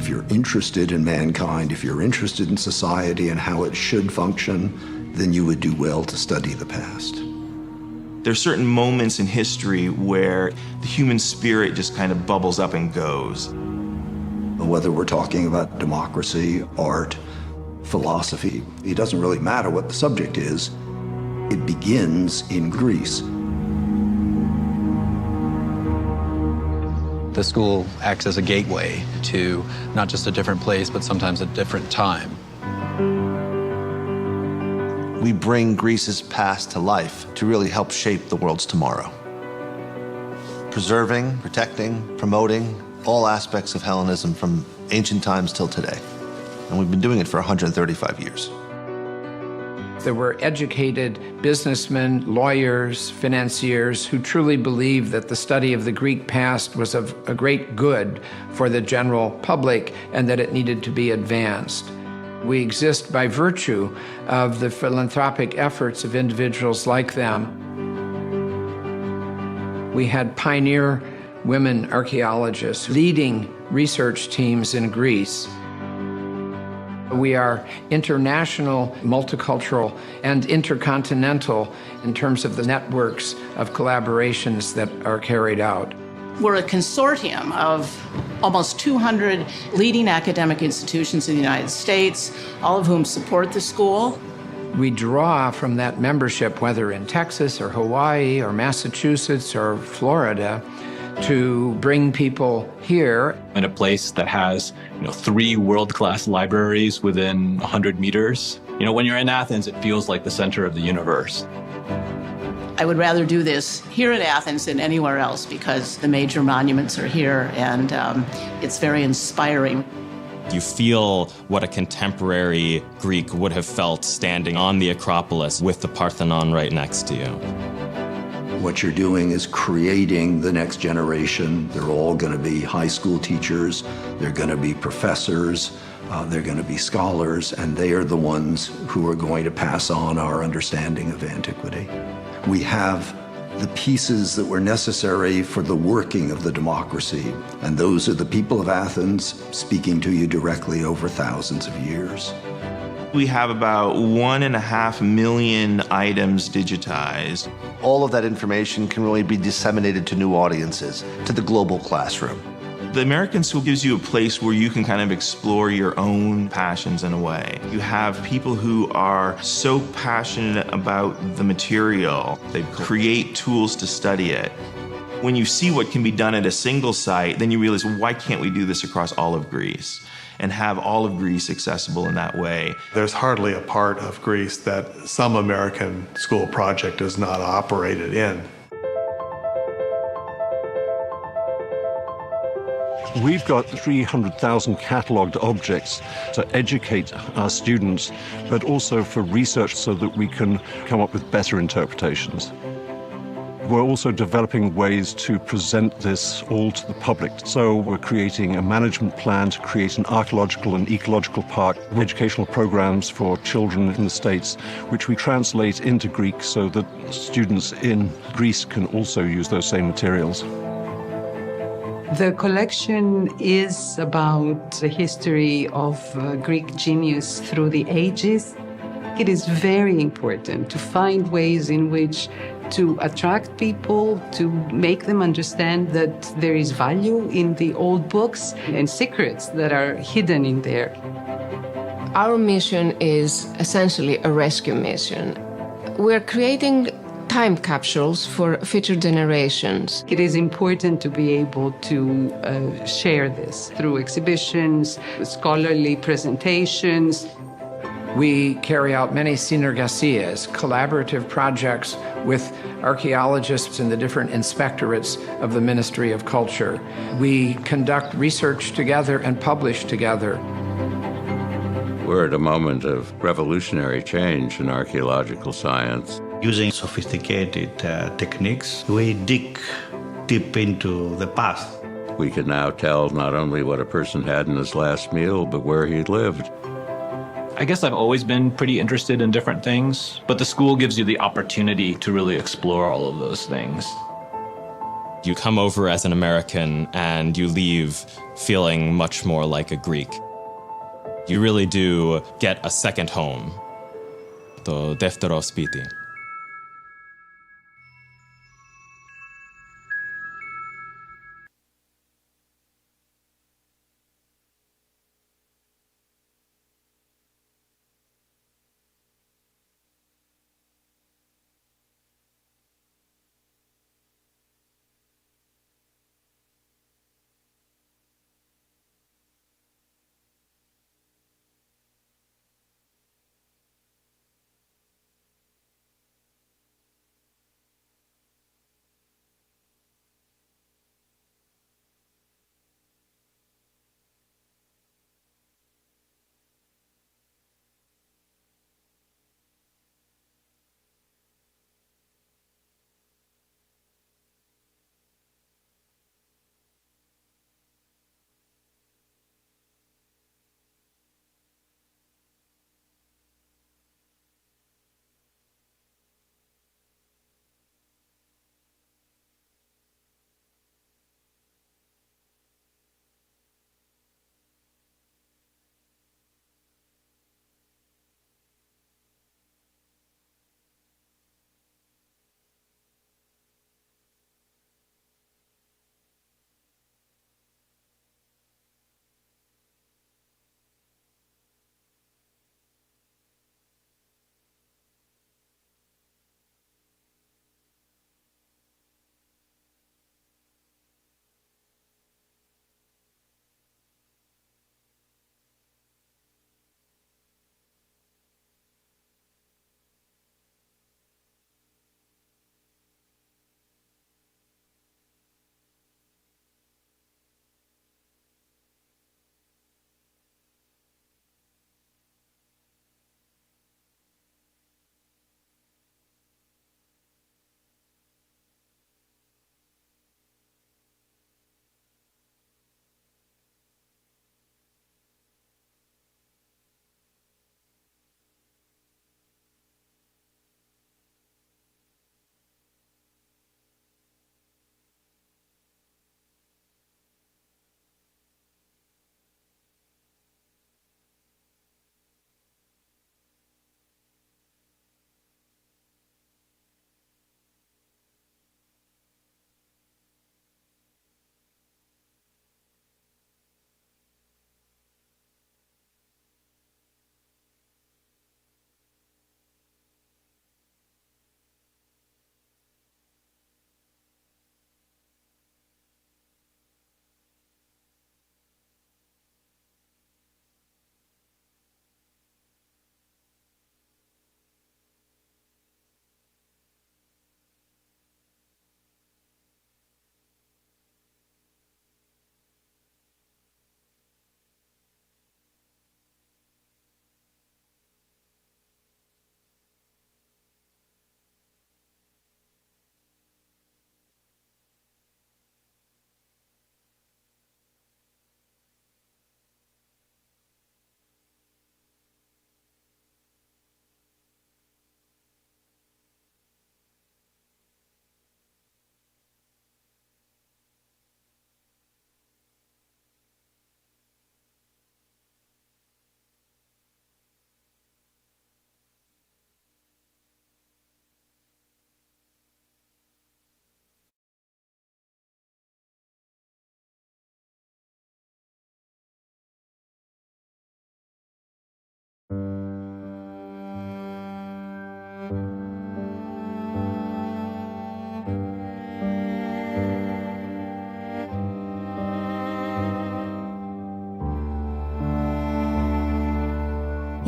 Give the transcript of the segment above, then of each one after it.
If you're interested in mankind, if you're interested in society and how it should function, then you would do well to study the past. There's certain moments in history where the human spirit just kind of bubbles up and goes. Whether we're talking about democracy, art, philosophy, it doesn't really matter what the subject is. It begins in Greece. The school acts as a gateway to not just a different place, but sometimes a different time. We bring Greece's past to life to really help shape the world's tomorrow. Preserving, protecting, promoting all aspects of Hellenism from ancient times till today. And we've been doing it for 135 years. There were educated businessmen, lawyers, financiers who truly believed that the study of the Greek past was of a great good for the general public and that it needed to be advanced. We exist by virtue of the philanthropic efforts of individuals like them. We had pioneer women archaeologists leading research teams in Greece. We are international, multicultural, and intercontinental in terms of the networks of collaborations that are carried out. We're a consortium of almost 200 leading academic institutions in the United States, all of whom support the school. We draw from that membership, whether in Texas or Hawaii or Massachusetts or Florida, to bring people here. In a place that has, 3 world-class libraries within 100 meters. When you're in Athens, it feels like the center of the universe. I would rather do this here in Athens than anywhere else because the major monuments are here and it's very inspiring. You feel what a contemporary Greek would have felt standing on the Acropolis with the Parthenon right next to you. What you're doing is creating the next generation. They're all going to be high school teachers, they're going to be professors, they're going to be scholars, and they are the ones who are going to pass on our understanding of antiquity. We have the pieces that were necessary for the working of the democracy, and those are the people of Athens speaking to you directly over thousands of years. We have about 1.5 million items digitized. All of that information can really be disseminated to new audiences, to the global classroom. The American school gives you a place where you can kind of explore your own passions in a way. You have people who are so passionate about the material, they create tools to study it. When you see what can be done at a single site, then you realize, well, why can't we do this across all of Greece and have all of Greece accessible in that way? There's hardly a part of Greece that some American school project is not operated in. We've got 300,000 catalogued objects to educate our students, but also for research so that we can come up with better interpretations. We're also developing ways to present this all to the public. So we're creating a management plan to create an archaeological and ecological park, educational programs for children in the States, which we translate into Greek so that students in Greece can also use those same materials. The collection is about the history of Greek genius through the ages. It is very important to find ways in which to attract people, to make them understand that there is value in the old books and secrets that are hidden in there. Our mission is essentially a rescue mission. We're creating time capsules for future generations. It is important to be able to share this through exhibitions, scholarly presentations. We carry out many synergasias, collaborative projects with archaeologists in the different inspectorates of the Ministry of Culture. We conduct research together and publish together. We're at a moment of revolutionary change in archaeological science. Using sophisticated techniques, we dig deep into the past. We can now tell not only what a person had in his last meal, but where he lived. I guess I've always been pretty interested in different things, but the school gives you the opportunity to really explore all of those things. You come over as an American and you leave feeling much more like a Greek. You really do get a second home. Το δεύτερο σπίτι.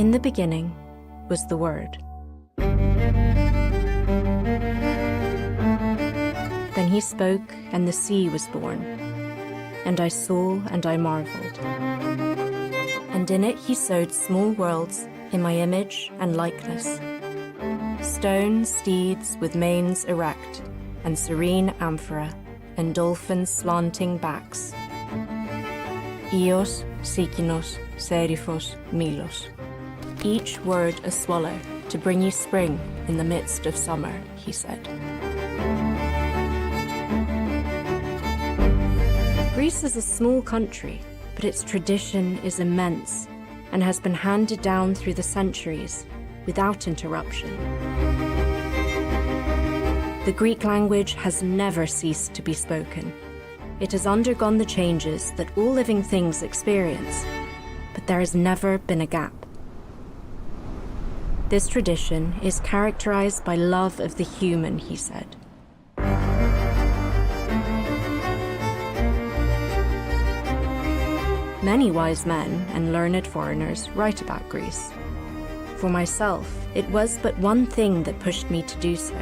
In the beginning was the Word. Then he spoke, and the sea was born. And I saw, and I marveled. And in it he sowed small worlds in my image and likeness. Stone steeds with manes erect, and serene amphora, and dolphins slanting backs. Ios, Sikinos, Serifos, Milos. Each word a swallow, to bring you spring in the midst of summer, he said. Greece is a small country, but its tradition is immense and has been handed down through the centuries without interruption. The Greek language has never ceased to be spoken. It has undergone the changes that all living things experience, but there has never been a gap. This tradition is characterized by love of the human, he said. Many wise men and learned foreigners write about Greece. For myself, it was but one thing that pushed me to do so.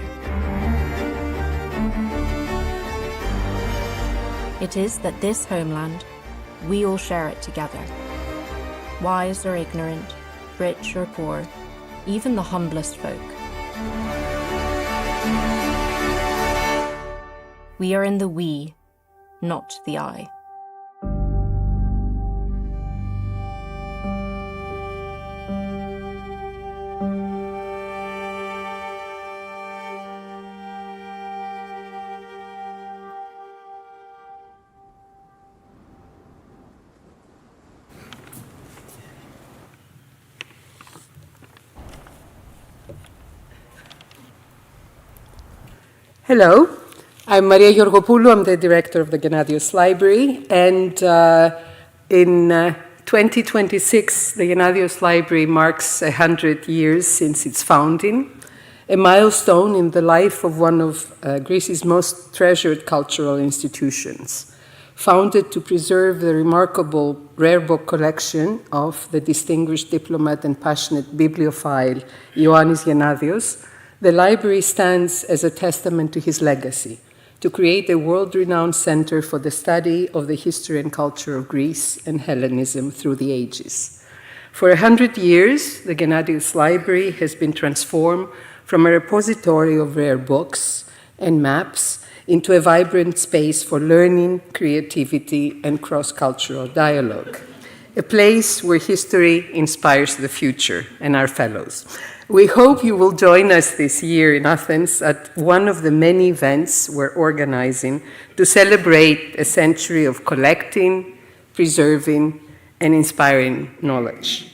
It is that this homeland, we all share it together. Wise or ignorant, rich or poor, even the humblest folk. We are in the we, not the I. Hello, I'm Maria Georgopoulou. I'm the director of the Gennadius Library, and in 2026, the Gennadius Library marks 100 years since its founding, a milestone in the life of one of Greece's most treasured cultural institutions, founded to preserve the remarkable rare book collection of the distinguished diplomat and passionate bibliophile Ioannis Gennadios. The library stands as a testament to his legacy, to create a world-renowned center for the study of the history and culture of Greece and Hellenism through the ages. For 100 years, the Gennadius Library has been transformed from a repository of rare books and maps into a vibrant space for learning, creativity, and cross-cultural dialogue, a place where history inspires the future and our fellows. We hope you will join us this year in Athens at one of the many events we're organizing to celebrate a century of collecting, preserving, and inspiring knowledge.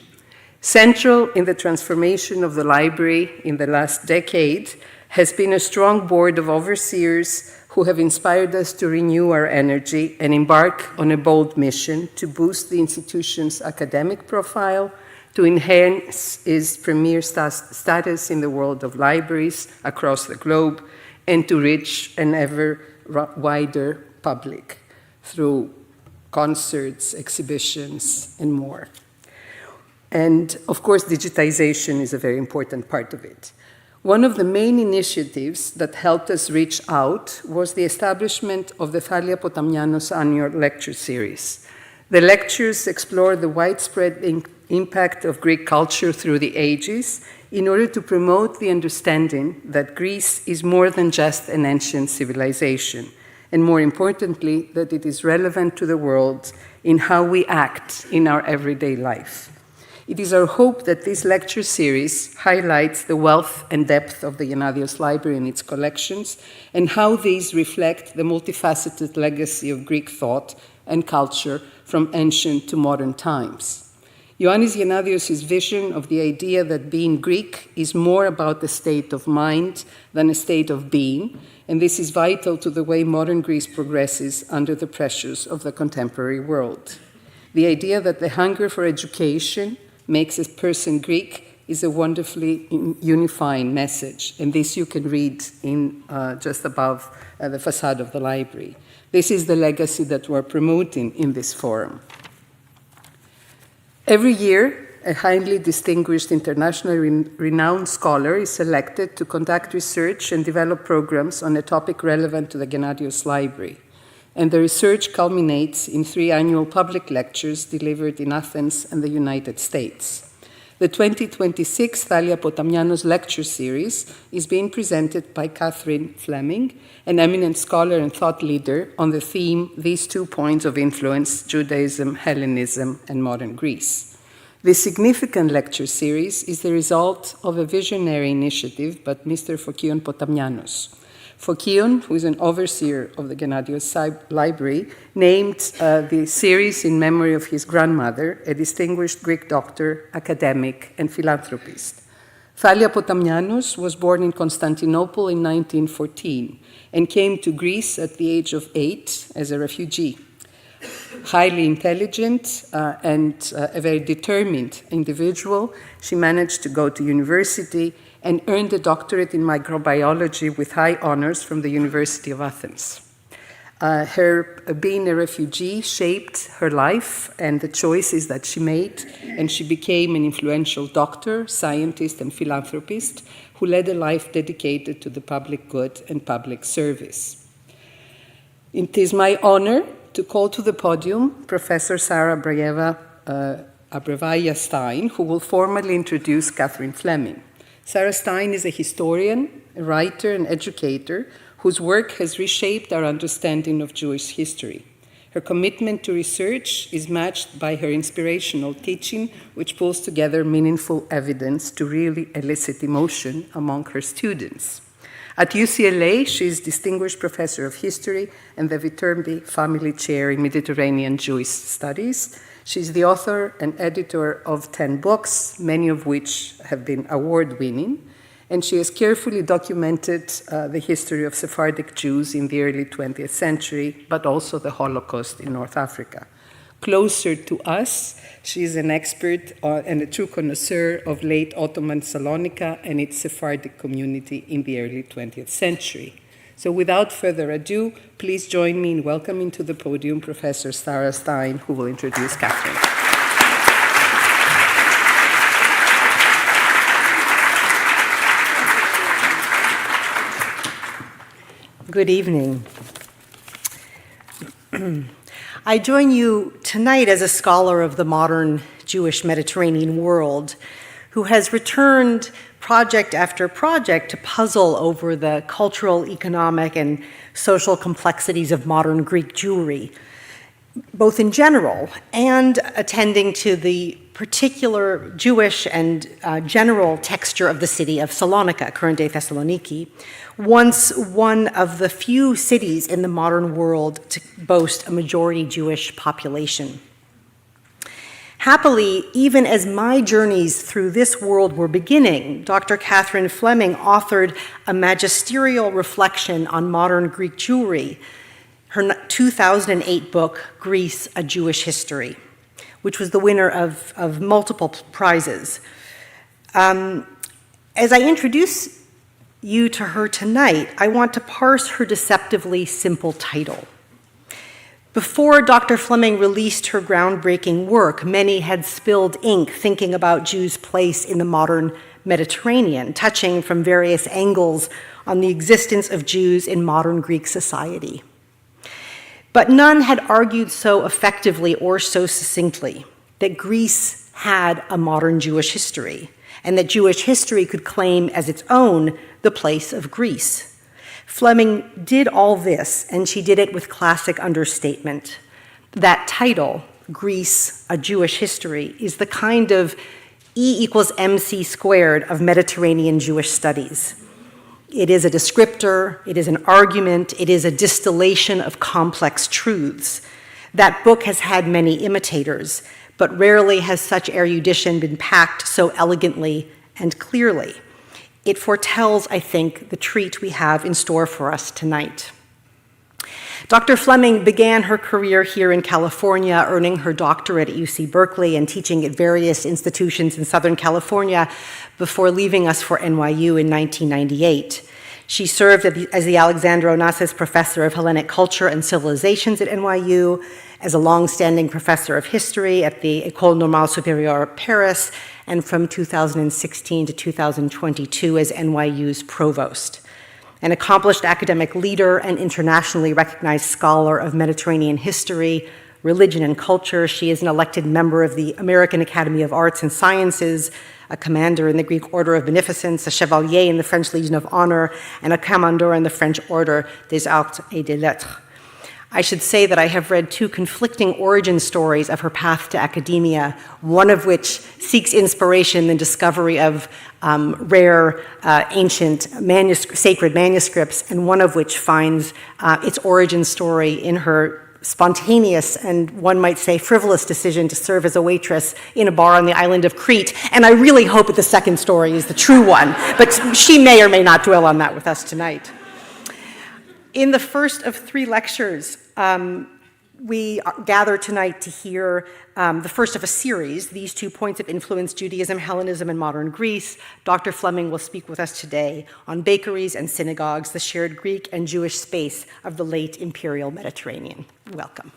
Central in the transformation of the library in the last decade has been a strong board of overseers who have inspired us to renew our energy and embark on a bold mission to boost the institution's academic profile, to enhance its premier status in the world of libraries across the globe, and to reach an ever wider public through concerts, exhibitions, and more. And of course, digitization is a very important part of it. One of the main initiatives that helped us reach out was the establishment of the Thalia Potamianos annual lecture series. The lectures explore the widespread impact of Greek culture through the ages in order to promote the understanding that Greece is more than just an ancient civilization, and more importantly, that it is relevant to the world in how we act in our everyday life. It is our hope that this lecture series highlights the wealth and depth of the Gennadius Library and its collections, and how these reflect the multifaceted legacy of Greek thought and culture from ancient to modern times. Ioannis Gennadios' vision of the idea that being Greek is more about the state of mind than a state of being, and this is vital to the way modern Greece progresses under the pressures of the contemporary world. The idea that the hunger for education makes a person Greek is a wonderfully unifying message, and this you can read in just above the facade of the library. This is the legacy that we're promoting in this forum. Every year, a highly distinguished internationally renowned scholar is selected to conduct research and develop programs on a topic relevant to the Gennadius Library. And the research culminates in 3 annual public lectures delivered in Athens and the United States. The 2026 Thalia Potamianos lecture series is being presented by Fleming, an eminent scholar and thought leader on the theme, These 2 Points of Influence, Judaism, Hellenism, and Modern Greece. This significant lecture series is the result of a visionary initiative by Mr. Potamianos. Fokion, who is an overseer of the Gennadius Library, named the series in memory of his grandmother, a distinguished Greek doctor, academic, and philanthropist. Thalia Potamianos was born in Constantinople in 1914 and came to Greece at the age of 8 as a refugee. Highly intelligent and a very determined individual, she managed to go to university and earned a doctorate in microbiology with high honors from the University of Athens. Her being a refugee shaped her life and the choices that she made, and she became an influential doctor, scientist, and philanthropist who led a life dedicated to the public good and public service. It is my honor to call to the podium Professor Sarah Abrevaya Stein, who will formally introduce Catherine Fleming. Sarah Stein is a historian, a writer, and educator whose work has reshaped our understanding of Jewish history. Her commitment to research is matched by her inspirational teaching, which pulls together meaningful evidence to really elicit emotion among her students. At UCLA, she is Distinguished Professor of History and the Viterbi Family Chair in Mediterranean Jewish Studies. She's the author and editor of 10 books, many of which have been award-winning, and she has carefully documented the history of Sephardic Jews in the early 20th century, but also the Holocaust in North Africa. Closer to us, she is an expert and a true connoisseur of late Ottoman Salonika and its Sephardic community in the early 20th century. So without further ado, please join me in welcoming to the podium Professor Sarah Stein, who will introduce Catherine. Good evening. I join you tonight as a scholar of the modern Jewish Mediterranean world who has returned project after project to puzzle over the cultural, economic, and social complexities of modern Greek Jewry, both in general and attending to the particular Jewish and general texture of the city of Salonika, current-day Thessaloniki, once one of the few cities in the modern world to boast a majority Jewish population. Happily, even as my journeys through this world were beginning, Dr. Catherine Fleming authored a magisterial reflection on modern Greek Jewry, her 2008 book, Greece, A Jewish History, which was the winner of multiple prizes. As I introduce you to her tonight, I want to parse her deceptively simple title. Before Dr. Fleming released her groundbreaking work, many had spilled ink thinking about Jews' place in the modern Mediterranean, touching from various angles on the existence of Jews in modern Greek society. But none had argued so effectively or so succinctly that Greece had a modern Jewish history, and that Jewish history could claim as its own the place of Greece. Fleming did all this, and she did it with classic understatement. That title, Greece, A Jewish History, is the kind of E = MC squared of Mediterranean Jewish studies. It is a descriptor, it is an argument, it is a distillation of complex truths. That book has had many imitators, but rarely has such erudition been packed so elegantly and clearly. It foretells, I think, the treat we have in store for us tonight. Dr. Fleming began her career here in California, earning her doctorate at UC Berkeley and teaching at various institutions in Southern California before leaving us for NYU in 1998. She served as the Alexander Onassis Professor of Hellenic Culture and Civilizations at NYU, as a long-standing professor of history at the École Normale Supérieure Paris, and from 2016 to 2022 as NYU's provost. An accomplished academic leader and internationally recognized scholar of Mediterranean history, religion, and culture, she is an elected member of the American Academy of Arts and Sciences, a commander in the Greek Order of Beneficence, a chevalier in the French Legion of Honor, and a commandeur in the French Order des Arts et des Lettres. I should say that I have read 2 conflicting origin stories of her path to academia, one of which seeks inspiration in the discovery of rare ancient sacred manuscripts, and one of which finds its origin story in her spontaneous and, one might say, frivolous decision to serve as a waitress in a bar on the island of Crete. And I really hope that the second story is the true one, but she may or may not dwell on that with us tonight. In the first of 3 lectures, we gather tonight to hear the first of a series, These 2 Points of Influence, Judaism, Hellenism, and Modern Greece. Dr. Fleming will speak with us today on bakeries and synagogues, the shared Greek and Jewish space of the late imperial Mediterranean. Welcome.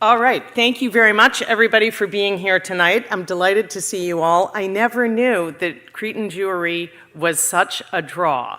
All right, thank you very much, everybody, for being here tonight. I'm delighted to see you all. I never knew that Cretan Jewry was such a draw.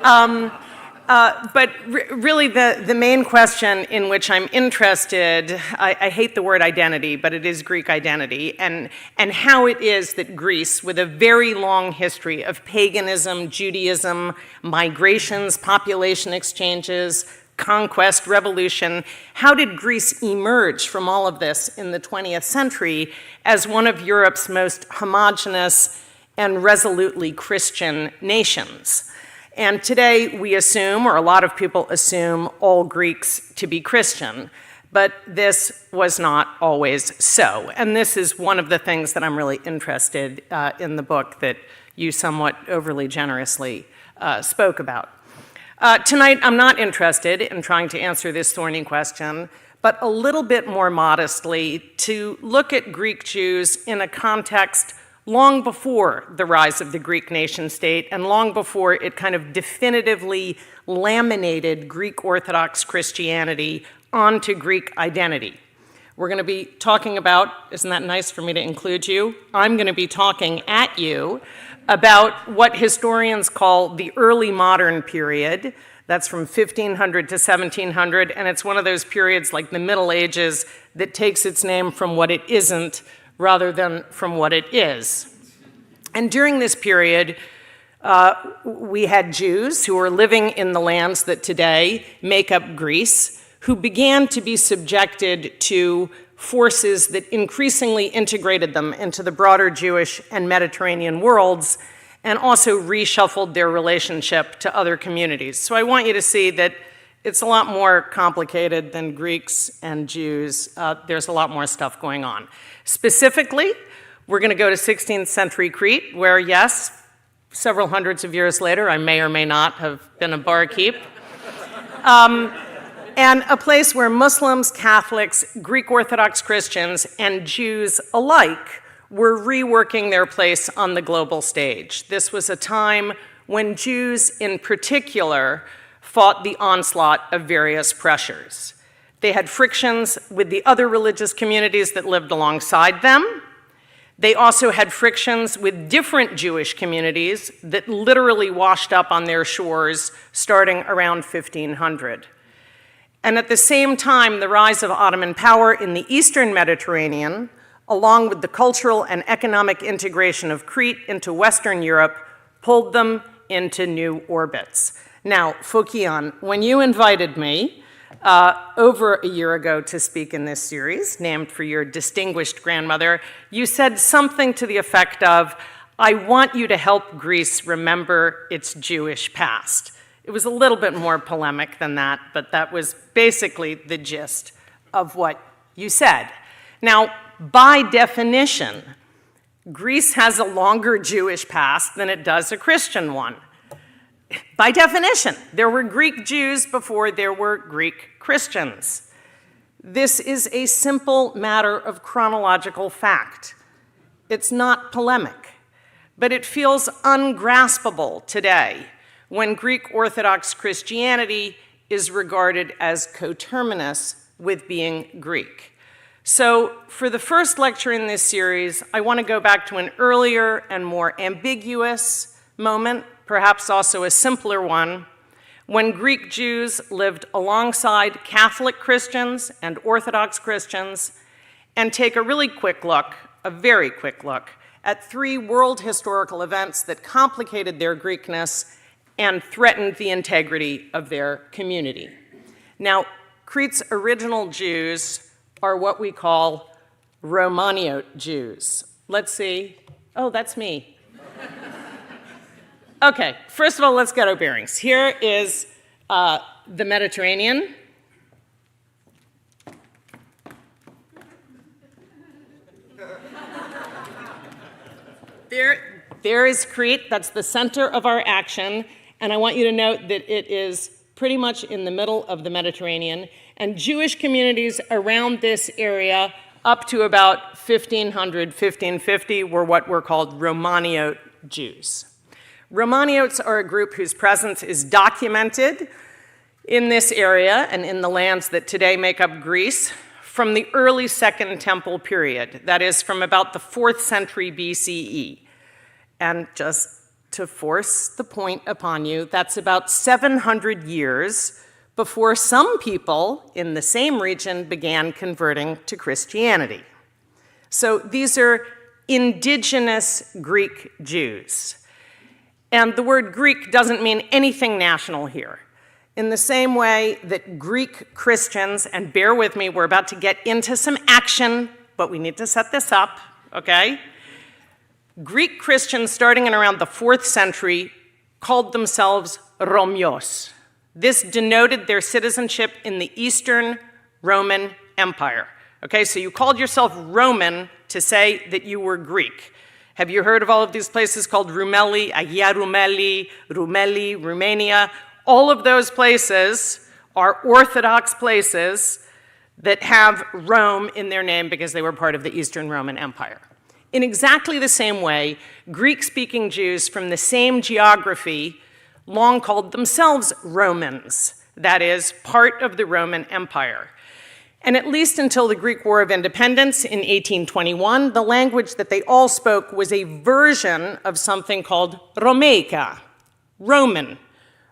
But really, the main question in which I'm interested, I hate the word identity, but it is Greek identity, and how it is that Greece, with a very long history of paganism, Judaism, migrations, population exchanges, conquest, revolution, how did Greece emerge from all of this in the 20th century as one of Europe's most homogeneous and resolutely Christian nations? And today we assume, or a lot of people assume, all Greeks to be Christian, but this was not always so. And this is one of the things that I'm really interested in the book that you somewhat overly generously spoke about. Tonight, I'm not interested in trying to answer this thorny question, but a little bit more modestly to look at Greek Jews in a context long before the rise of the Greek nation-state and long before it kind of definitively laminated Greek Orthodox Christianity onto Greek identity. We're going to be talking about, isn't that nice for me to include you? I'm going to be talking at you about what historians call the early modern period. That's from 1500 to 1700, and it's one of those periods like the Middle Ages that takes its name from what it isn't rather than from what it is. And during this period, we had Jews who were living in the lands that today make up Greece, who began to be subjected to forces that increasingly integrated them into the broader Jewish and Mediterranean worlds, and also reshuffled their relationship to other communities. So I want you to see that it's a lot more complicated than Greeks and Jews. There's a lot more stuff going on. Specifically, we're going to go to 16th century Crete, where, yes, several hundreds of years later, I may or may not have been a barkeep. And a place where Muslims, Catholics, Greek Orthodox Christians, and Jews alike were reworking their place on the global stage. This was a time when Jews in particular fought the onslaught of various pressures. They had frictions with the other religious communities that lived alongside them. They also had frictions with different Jewish communities that literally washed up on their shores starting around 1500. And at the same time, the rise of Ottoman power in the Eastern Mediterranean, along with the cultural and economic integration of Crete into Western Europe, pulled them into new orbits. Now, Fokion, when you invited me over a year ago to speak in this series, named for your distinguished grandmother, you said something to the effect of, "I want you to help Greece remember its Jewish past." It was a little bit more polemic than that, but that was basically the gist of what you said. Now, by definition, Greece has a longer Jewish past than it does a Christian one. By definition, there were Greek Jews before there were Greek Christians. This is a simple matter of chronological fact. It's not polemic, but it feels ungraspable today when Greek Orthodox Christianity is regarded as coterminous with being Greek. So for the first lecture in this series, I want to go back to an earlier and more ambiguous moment, perhaps also a simpler one, when Greek Jews lived alongside Catholic Christians and Orthodox Christians, and take a really quick look, a very quick look, at 3 world historical events that complicated their Greekness and threatened the integrity of their community. Now, Crete's original Jews are what we call Romaniote Jews. Let's see. Oh, that's me. Okay, first of all, let's get our bearings. Here is the Mediterranean. There is Crete. That's the center of our action. And I want you to note that it is pretty much in the middle of the Mediterranean. And Jewish communities around this area up to about 1500, 1550 were what were called Romaniote Jews. Romaniotes are a group whose presence is documented in this area and in the lands that today make up Greece from the early Second Temple period, that is, from about the 4th century BCE. And just to force the point upon you, that's about 700 years before some people in the same region began converting to Christianity. So these are indigenous Greek Jews. And the word Greek doesn't mean anything national here. In the same way that Greek Christians, and bear with me, we're about to get into some action, but we need to set this up, okay? Greek Christians, starting in around the 4th century, called themselves Romios. This denoted their citizenship in the Eastern Roman Empire. Okay, so you called yourself Roman to say that you were Greek. Have you heard of all of these places called Rumeli, Agia Rumeli, Rumeli, Romania? All of those places are Orthodox places that have Rome in their name because they were part of the Eastern Roman Empire. In exactly the same way, Greek-speaking Jews from the same geography long called themselves Romans, that is, part of the Roman Empire. And at least until the Greek War of Independence in 1821, the language that they all spoke was a version of something called Romaica, Roman,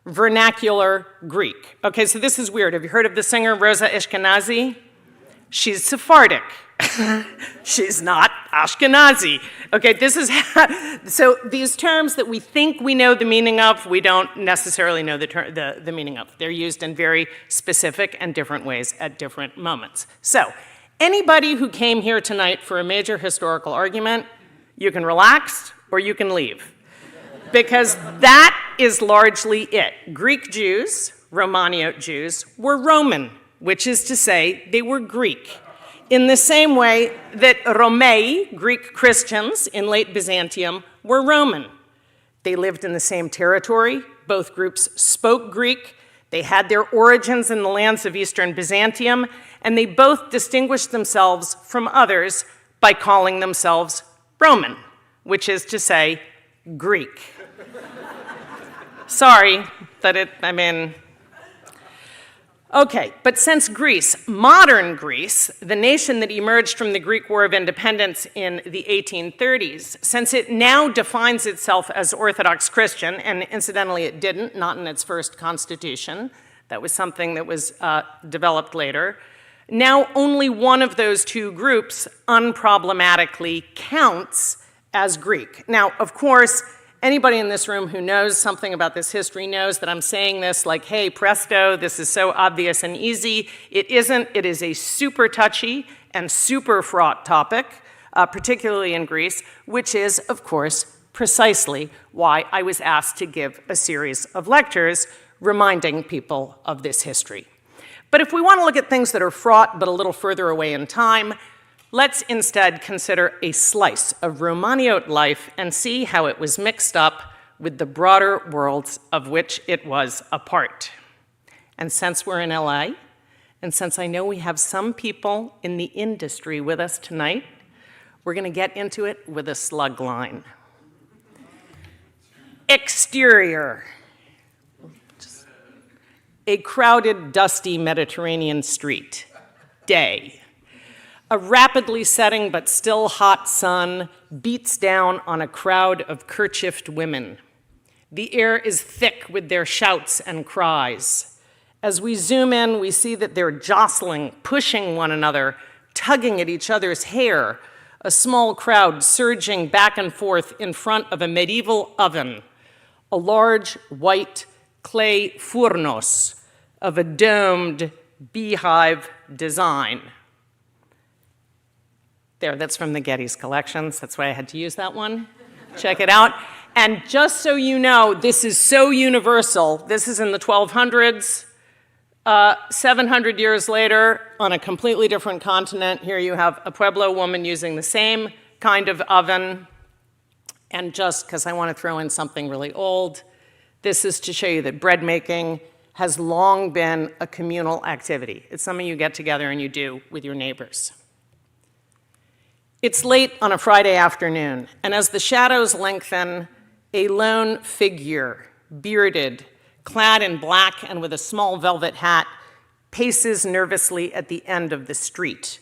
vernacular Greek. Okay, so this is weird. Have you heard of the singer Rosa Ashkenazi? She's Sephardic. She's not Ashkenazi. Okay, this is so these terms that we think we know the meaning of, we don't necessarily know the meaning of. They're used in very specific and different ways at different moments. So anybody who came here tonight for a major historical argument, you can relax or you can leave. Because that is largely it. Greek Jews, Romaniote Jews, were Roman, which is to say they were Greek. In the same way that Romei, Greek Christians in late Byzantium, were Roman. They lived in the same territory. Both groups spoke Greek. They had their origins in the lands of Eastern Byzantium, and they both distinguished themselves from others by calling themselves Roman, which is to say, Greek. Sorry that Okay, but since Greece, modern Greece, the nation that emerged from the Greek War of Independence in the 1830s, since it now defines itself as Orthodox Christian, and incidentally it didn't, not in its first constitution, that was something that was developed later, now only one of those two groups unproblematically counts as Greek. Now, of course, anybody in this room who knows something about this history knows that I'm saying this like, hey, presto, this is so obvious and easy. It isn't. It is a super touchy and super fraught topic, particularly in Greece, which is, of course, precisely why I was asked to give a series of lectures reminding people of this history. But if we want to look at things that are fraught but a little further away in time, let's instead consider a slice of Romaniote life and see how it was mixed up with the broader worlds of which it was a part. And since we're in LA, and since I know we have some people in the industry with us tonight, we're going to get into it with a slug line. Exterior. A crowded, dusty Mediterranean street. Day. A rapidly setting but still hot sun beats down on a crowd of kerchiefed women. The air is thick with their shouts and cries. As we zoom in, we see that they're jostling, pushing one another, tugging at each other's hair, a small crowd surging back and forth in front of a medieval oven, a large white clay furnos of a domed beehive design. There, that's from the Getty's collections. That's why I had to use that one. Check it out. And just so you know, this is so universal. This is in the 1200s. 700 years later, on a completely different continent, here you have a Pueblo woman using the same kind of oven. And just because I want to throw in something really old, this is to show you that bread making has long been a communal activity. It's something you get together and you do with your neighbors. It's late on a Friday afternoon, and as the shadows lengthen, a lone figure, bearded, clad in black and with a small velvet hat, paces nervously at the end of the street,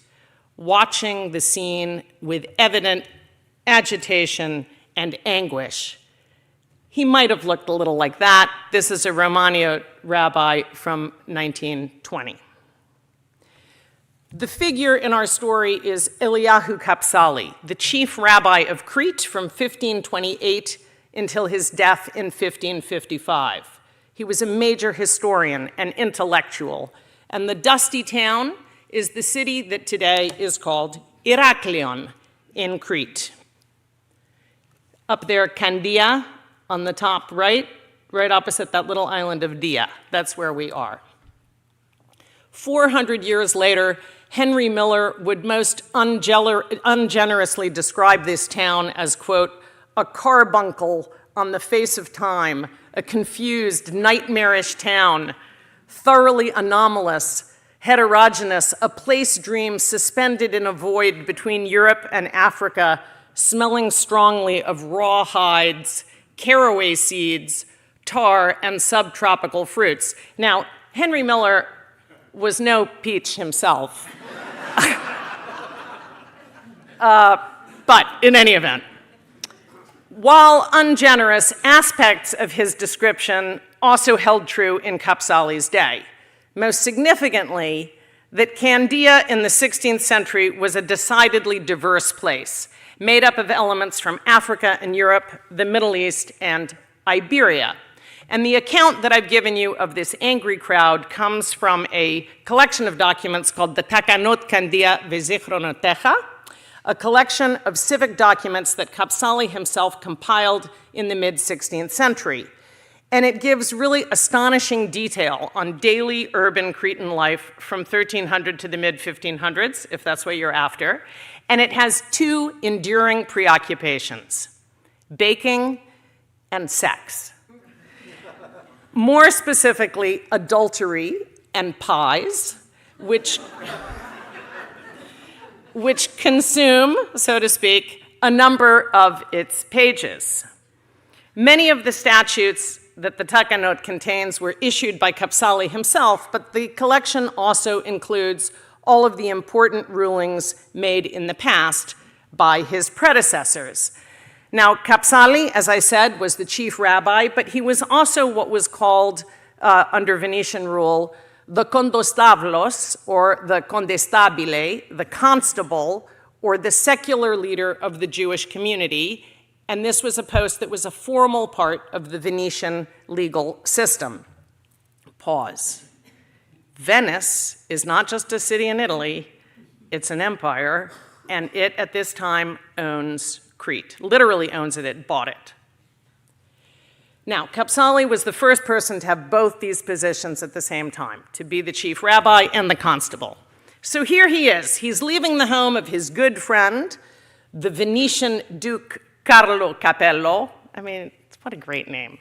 watching the scene with evident agitation and anguish. He might have looked a little like that. This is a Romanio rabbi from 1920. The figure in our story is Eliyahu Kapsali, the chief rabbi of Crete from 1528 until his death in 1555. He was a major historian and intellectual, and the dusty town is the city that today is called Iraklion in Crete. Up there, Candia, on the top right opposite that little island of Dia. That's where we are. 400 years later, Henry Miller would most ungenerously describe this town as, quote, a carbuncle on the face of time, a confused, nightmarish town, thoroughly anomalous, heterogeneous, a place dream suspended in a void between Europe and Africa, smelling strongly of raw hides, caraway seeds, tar, and subtropical fruits. Now, Henry Miller was no peach himself. But in any event, while ungenerous, aspects of his description also held true in Kapsali's day. Most significantly, that Candia in the 16th century was a decidedly diverse place, made up of elements from Africa and Europe, the Middle East, and Iberia. And the account that I've given you of this angry crowd comes from a collection of documents called the Takanot Candia Vezichronotecha, a collection of civic documents that Kapsali himself compiled in the mid-16th century. And it gives really astonishing detail on daily urban Cretan life from 1300 to the mid-1500s, if that's what you're after. And it has two enduring preoccupations: baking and sex. More specifically, adultery and pies, which consume, so to speak, a number of its pages. Many of the statutes that the Takanot contains were issued by Kapsali himself, but the collection also includes all of the important rulings made in the past by his predecessors. Now, Kapsali, as I said, was the chief rabbi, but he was also what was called, under Venetian rule, the condostablos, or the condestabile, the constable, or the secular leader of the Jewish community, and this was a post that was a formal part of the Venetian legal system. Pause. Venice is not just a city in Italy, it's an empire, and it, at this time, owns Crete. Literally owns it, it bought it. Now, Kapsali was the first person to have both these positions at the same time, to be the chief rabbi and the constable. So here he is. He's leaving the home of his good friend, the Venetian Duke Carlo Capello. I mean, what a great name.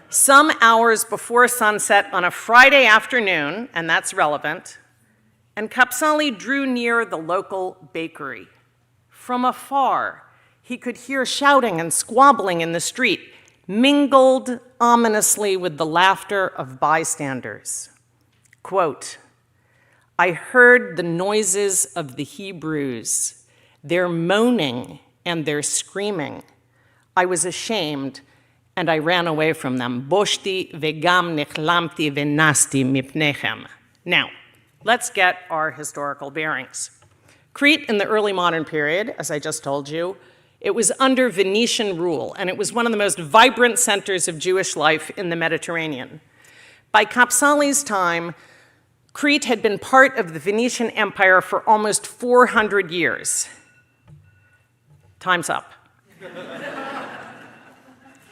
Some hours before sunset on a Friday afternoon, and that's relevant, and Kapsali drew near the local bakery. From afar, he could hear shouting and squabbling in the street, mingled ominously with the laughter of bystanders. Quote, I heard the noises of the Hebrews, their moaning and their screaming. I was ashamed, and I ran away from them. Boshti vegam nechlamti venasti mipnechem. Now, let's get our historical bearings. Crete in the early modern period, as I just told you, it was under Venetian rule, and it was one of the most vibrant centers of Jewish life in the Mediterranean. By Kapsali's time, Crete had been part of the Venetian Empire for almost 400 years. Time's up.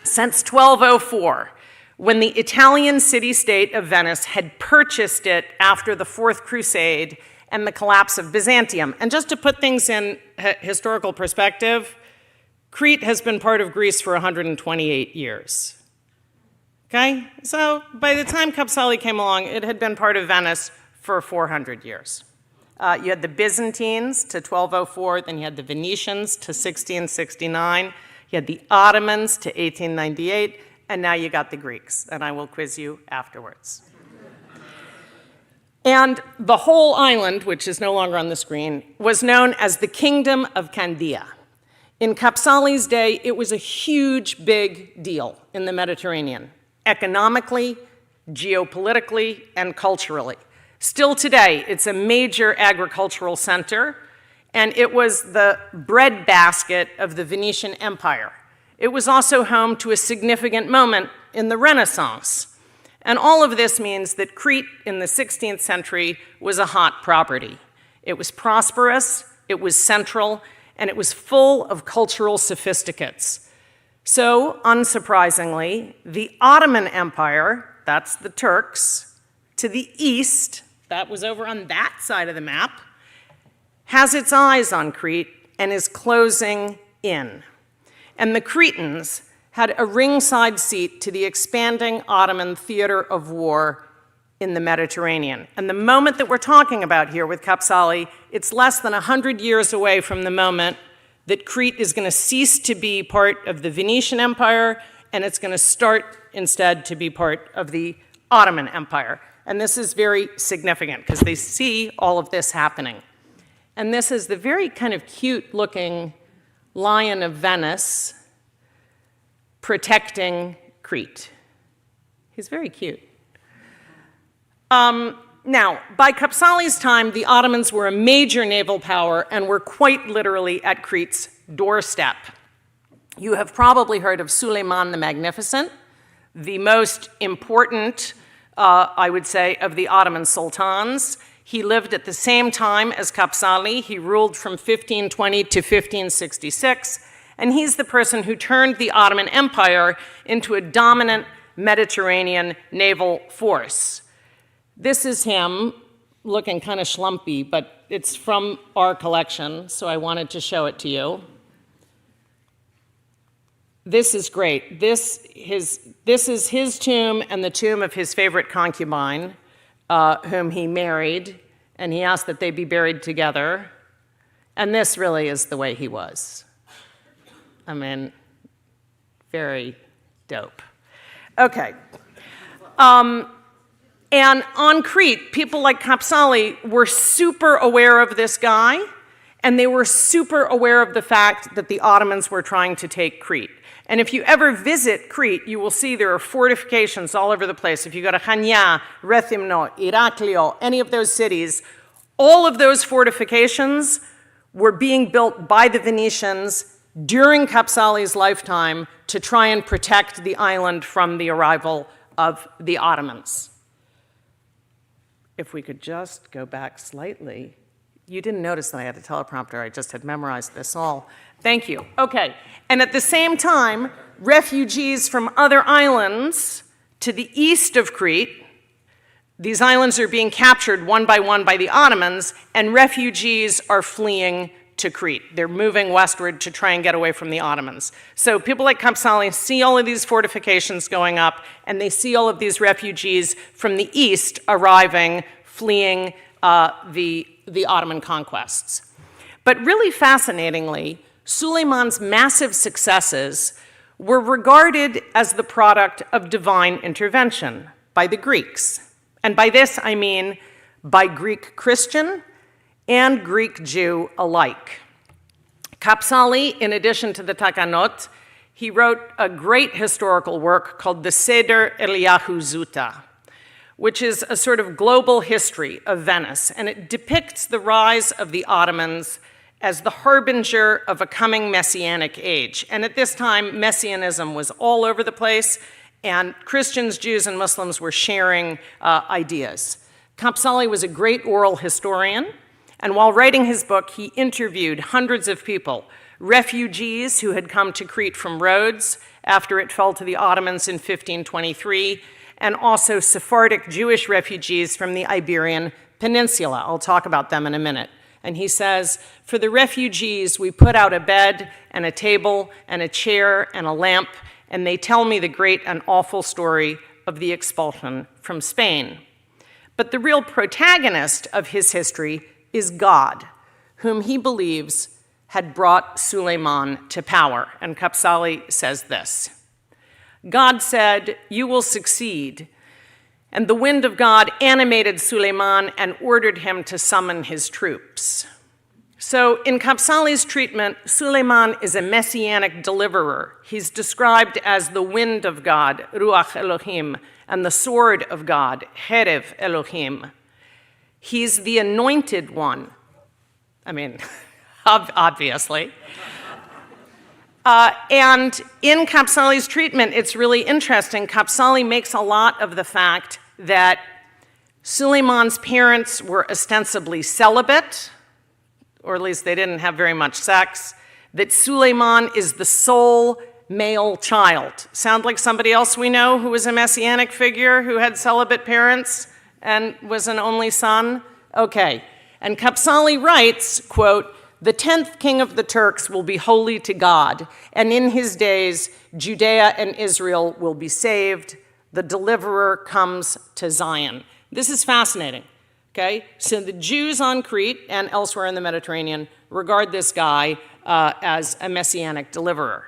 Since 1204, when the Italian city-state of Venice had purchased it after the Fourth Crusade and the collapse of Byzantium. And just to put things in historical perspective, Crete has been part of Greece for 128 years. Okay? So by the time Kapsali came along, it had been part of Venice for 400 years. You had the Byzantines to 1204, then you had the Venetians to 1669, you had the Ottomans to 1898, and now you got the Greeks, and I will quiz you afterwards. And the whole island, which is no longer on the screen, was known as the Kingdom of Candia. In Kapsali's day, it was a huge, big deal in the Mediterranean, economically, geopolitically, and culturally. Still today, it's a major agricultural center, and it was the breadbasket of the Venetian Empire. It was also home to a significant moment in the Renaissance. And all of this means that Crete in the 16th century was a hot property. It was prosperous, it was central, and it was full of cultural sophisticates. So, unsurprisingly, the Ottoman Empire, that's the Turks, to the east, that was over on that side of the map, has its eyes on Crete and is closing in. And the Cretans had a ringside seat to the expanding Ottoman theater of war in the Mediterranean. And the moment that we're talking about here with Kapsali, it's less than 100 years away from the moment that Crete is going to cease to be part of the Venetian Empire, and it's going to start instead to be part of the Ottoman Empire. And this is very significant because they see all of this happening. And this is the very kind of cute-looking Lion of Venice protecting Crete. He's very cute. Now, by Kapsali's time, the Ottomans were a major naval power and were quite literally at Crete's doorstep. You have probably heard of Suleiman the Magnificent, the most important, I would say, of the Ottoman sultans. He lived at the same time as Kapsali. He ruled from 1520 to 1566, and he's the person who turned the Ottoman Empire into a dominant Mediterranean naval force. This is him looking kind of schlumpy, but it's from our collection, so I wanted to show it to you. This is great. This is his tomb and the tomb of his favorite concubine, whom he married, and he asked that they be buried together. And this really is the way he was. I mean, very dope. Okay. And on Crete, people like Kapsali were super aware of this guy, and they were super aware of the fact that the Ottomans were trying to take Crete. And if you ever visit Crete, you will see there are fortifications all over the place. If you go to Chania, Rethymno, Iraklio, any of those cities, all of those fortifications were being built by the Venetians during Kapsali's lifetime to try and protect the island from the arrival of the Ottomans. If we could just go back slightly. You didn't notice that I had a teleprompter. I just had memorized this all. Thank you. Okay. And at the same time, refugees from other islands to the east of Crete, these islands are being captured one by the Ottomans, and refugees are fleeing to Crete. They're moving westward to try and get away from the Ottomans. So people like Kapsali see all of these fortifications going up, and they see all of these refugees from the east arriving, fleeing the Ottoman conquests. But really fascinatingly, Suleiman's massive successes were regarded as the product of divine intervention by the Greeks. And by this I mean by Greek Christian and Greek Jew alike. Kapsali, in addition to the Takanot, he wrote a great historical work called the Seder Eliyahu Zuta, which is a sort of global history of Venice, and it depicts the rise of the Ottomans as the harbinger of a coming messianic age. And at this time, messianism was all over the place, and Christians, Jews, and Muslims were sharing ideas. Kapsali was a great oral historian, and while writing his book, he interviewed hundreds of people, refugees who had come to Crete from Rhodes after it fell to the Ottomans in 1523, and also Sephardic Jewish refugees from the Iberian Peninsula. I'll talk about them in a minute. And he says, for the refugees, we put out a bed and a table and a chair and a lamp, and they tell me the great and awful story of the expulsion from Spain. But the real protagonist of his history is God, whom he believes had brought Suleiman to power. And Kapsali says this: God said, you will succeed. And the wind of God animated Suleiman and ordered him to summon his troops. So in Kapsali's treatment, Suleiman is a messianic deliverer. He's described as the wind of God, Ruach Elohim, and the sword of God, Herev Elohim. He's the anointed one. I mean, obviously. And in Kapsali's treatment, it's really interesting. Kapsali makes a lot of the fact that Suleiman's parents were ostensibly celibate, or at least they didn't have very much sex, that Suleiman is the sole male child. Sound like somebody else we know who was a messianic figure who had celibate parents and was an only son? Okay. And Kapsali writes, quote, the 10th king of the Turks will be holy to God, and in his days, Judea and Israel will be saved. The deliverer comes to Zion. This is fascinating, okay? So the Jews on Crete and elsewhere in the Mediterranean regard this guy as a messianic deliverer.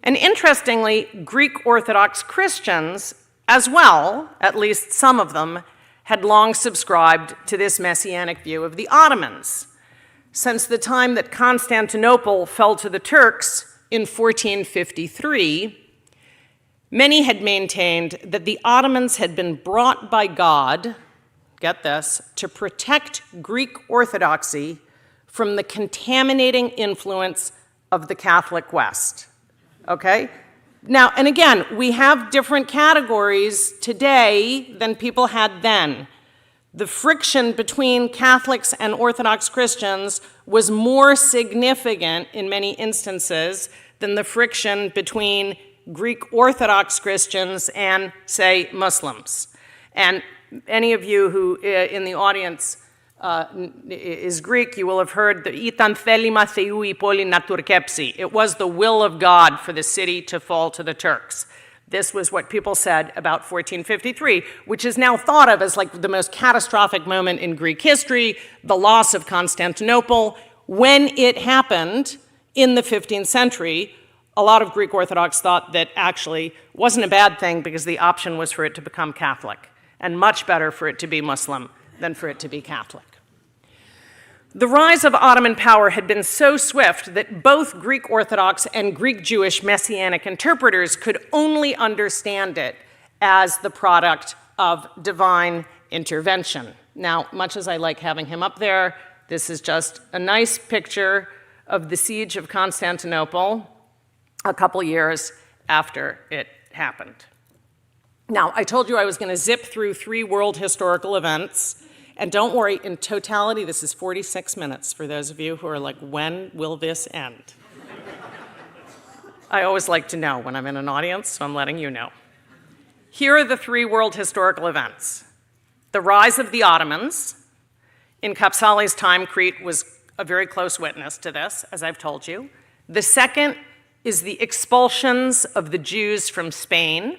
And interestingly, Greek Orthodox Christians as well, at least some of them, had long subscribed to this messianic view of the Ottomans. Since the time that Constantinople fell to the Turks in 1453, many had maintained that the Ottomans had been brought by God, get this, to protect Greek Orthodoxy from the contaminating influence of the Catholic West. Okay? Now, and again, we have different categories today than people had then. The friction between Catholics and Orthodox Christians was more significant in many instances than the friction between Greek Orthodox Christians and, say, Muslims. And any of you who in the audience is Greek, you will have heard the "Itan thelima theou i poli na turkepsi." It was the will of God for the city to fall to the Turks. This was what people said about 1453, which is now thought of as like the most catastrophic moment in Greek history, the loss of Constantinople. When it happened in the 15th century, a lot of Greek Orthodox thought that actually wasn't a bad thing because the option was for it to become Catholic, and much better for it to be Muslim than for it to be Catholic. The rise of Ottoman power had been so swift that both Greek Orthodox and Greek Jewish Messianic interpreters could only understand it as the product of divine intervention. Now, much as I like having him up there, this is just a nice picture of the siege of Constantinople a couple years after it happened. Now, I told you I was going to zip through 3 world historical events. And don't worry, in totality, this is 46 minutes for those of you who are like, when will this end? I always like to know when I'm in an audience, so I'm letting you know. Here are the 3 world historical events. The rise of the Ottomans. In Kapsali's time, Crete was a very close witness to this, as I've told you. The second is the expulsions of the Jews from Spain.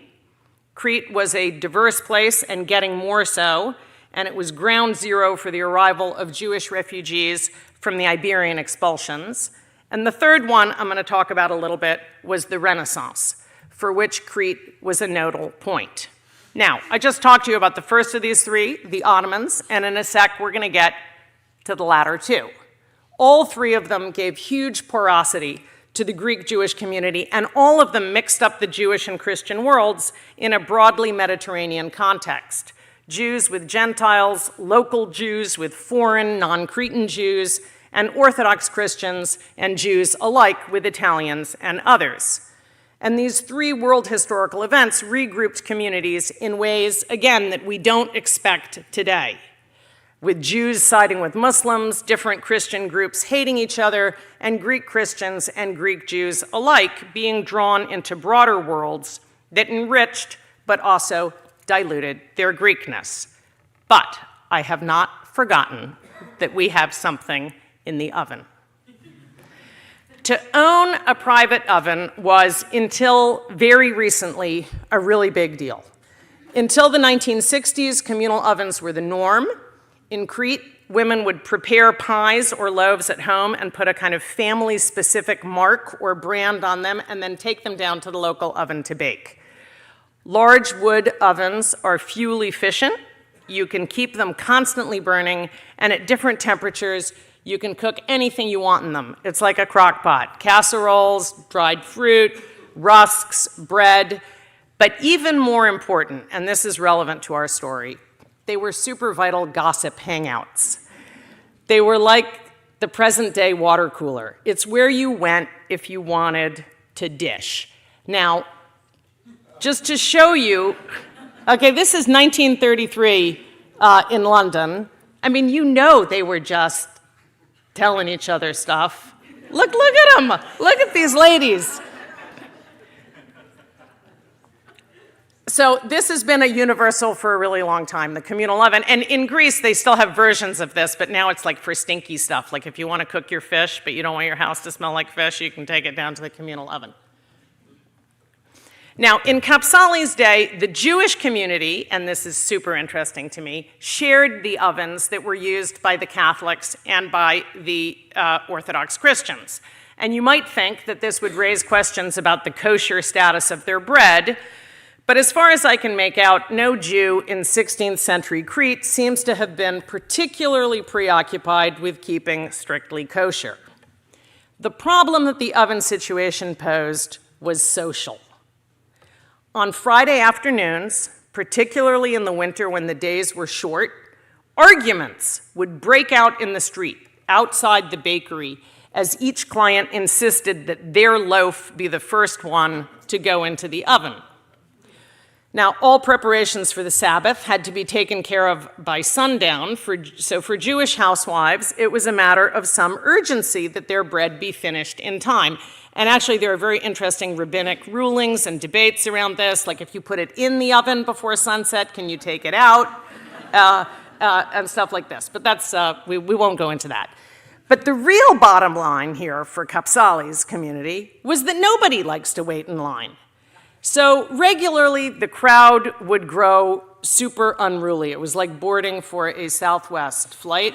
Crete was a diverse place and getting more so, and it was ground zero for the arrival of Jewish refugees from the Iberian expulsions. And the third one I'm going to talk about a little bit was the Renaissance, for which Crete was a nodal point. Now, I just talked to you about the first of these 3, the Ottomans, and in a sec we're going to get to the latter 2. All 3 of them gave huge porosity to the Greek Jewish community, and all of them mixed up the Jewish and Christian worlds in a broadly Mediterranean context. Jews with Gentiles, local Jews with foreign, non-Cretan Jews, and Orthodox Christians and Jews alike with Italians and others. And these three world historical events regrouped communities in ways, again, that we don't expect today, with Jews siding with Muslims, different Christian groups hating each other, and Greek Christians and Greek Jews alike being drawn into broader worlds that enriched but also diluted their Greekness. But I have not forgotten that we have something in the oven. To own a private oven was, until very recently, a really big deal. Until the 1960s, communal ovens were the norm. In Crete, women would prepare pies or loaves at home and put a kind of family-specific mark or brand on them and then take them down to the local oven to bake. Large wood ovens are fuel efficient. You can keep them constantly burning, and at different temperatures, you can cook anything you want in them. It's like a crock pot. Casseroles, dried fruit, rusks, bread. But even more important, and this is relevant to our story, they were super vital gossip hangouts. They were like the present-day water cooler. It's where you went if you wanted to dish. Now, just to show you, okay, this is 1933 in London. I mean, you know they were just telling each other stuff. Look at them. Look at these ladies. So this has been a universal for a really long time, the communal oven. And in Greece, they still have versions of this, but now it's like for stinky stuff. Like if you want to cook your fish, but you don't want your house to smell like fish, you can take it down to the communal oven. Now, in Kapsali's day, the Jewish community, and this is super interesting to me, shared the ovens that were used by the Catholics and by the Orthodox Christians. And you might think that this would raise questions about the kosher status of their bread, but as far as I can make out, no Jew in 16th century Crete seems to have been particularly preoccupied with keeping strictly kosher. The problem that the oven situation posed was social. On Friday afternoons, particularly in the winter when the days were short, arguments would break out in the street outside the bakery as each client insisted that their loaf be the first one to go into the oven. Now, all preparations for the Sabbath had to be taken care of by sundown, so for Jewish housewives, it was a matter of some urgency that their bread be finished in time. And actually, there are very interesting rabbinic rulings and debates around this, like if you put it in the oven before sunset, can you take it out? And stuff like this. But that's, we won't go into that. But the real bottom line here for Kapsali's community was that nobody likes to wait in line. So regularly, the crowd would grow super unruly. It was like boarding for a Southwest flight.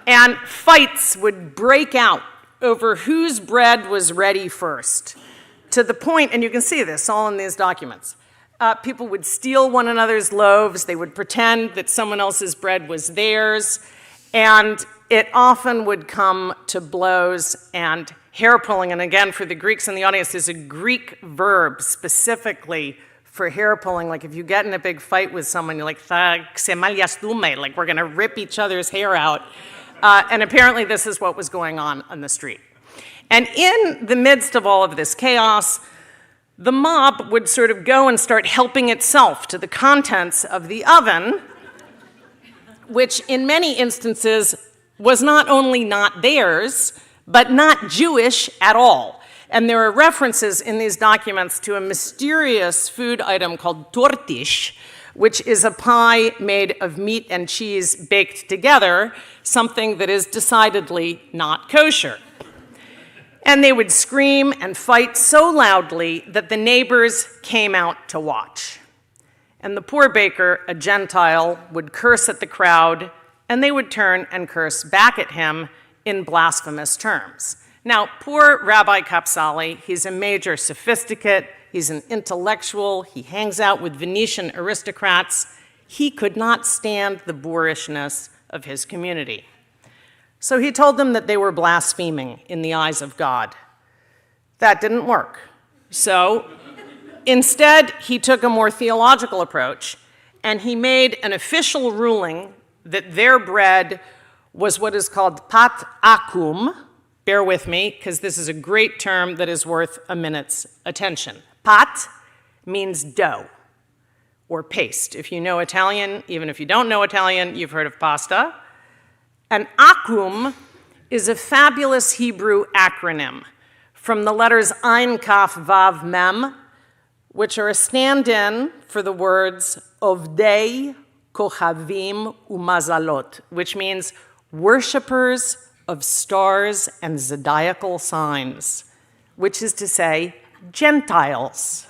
And fights would break out over whose bread was ready first, to the point, and you can see this all in these documents, people would steal one another's loaves, they would pretend that someone else's bread was theirs, and it often would come to blows and hair pulling. And again, for the Greeks in the audience, there's a Greek verb specifically for hair pulling. Like if you get in a big fight with someone, you're like, like we're going to rip each other's hair out. And apparently this is what was going on the street. And in the midst of all of this chaos, the mob would sort of go and start helping itself to the contents of the oven, which in many instances was not only not theirs, but not Jewish at all. And there are references in these documents to a mysterious food item called tortish, which is a pie made of meat and cheese baked together, something that is decidedly not kosher. And they would scream and fight so loudly that the neighbors came out to watch. And the poor baker, a Gentile, would curse at the crowd, and they would turn and curse back at him in blasphemous terms. Now, poor Rabbi Kapsali, he's a major sophisticate, he's an intellectual, he hangs out with Venetian aristocrats. He could not stand the boorishness of his community. So he told them that they were blaspheming in the eyes of God. That didn't work. So instead, he took a more theological approach, and he made an official ruling that their bread was what is called pat akum. Bear with me, because this is a great term that is worth a minute's attention. Pat means dough or paste. If you know Italian, even if you don't know Italian, you've heard of pasta. And akum is a fabulous Hebrew acronym from the letters Ein, Kaf, Vav, Mem, which are a stand-in for the words Ovdei, Kochavim, Umazalot, which means worshipers of stars and zodiacal signs, which is to say, Gentiles.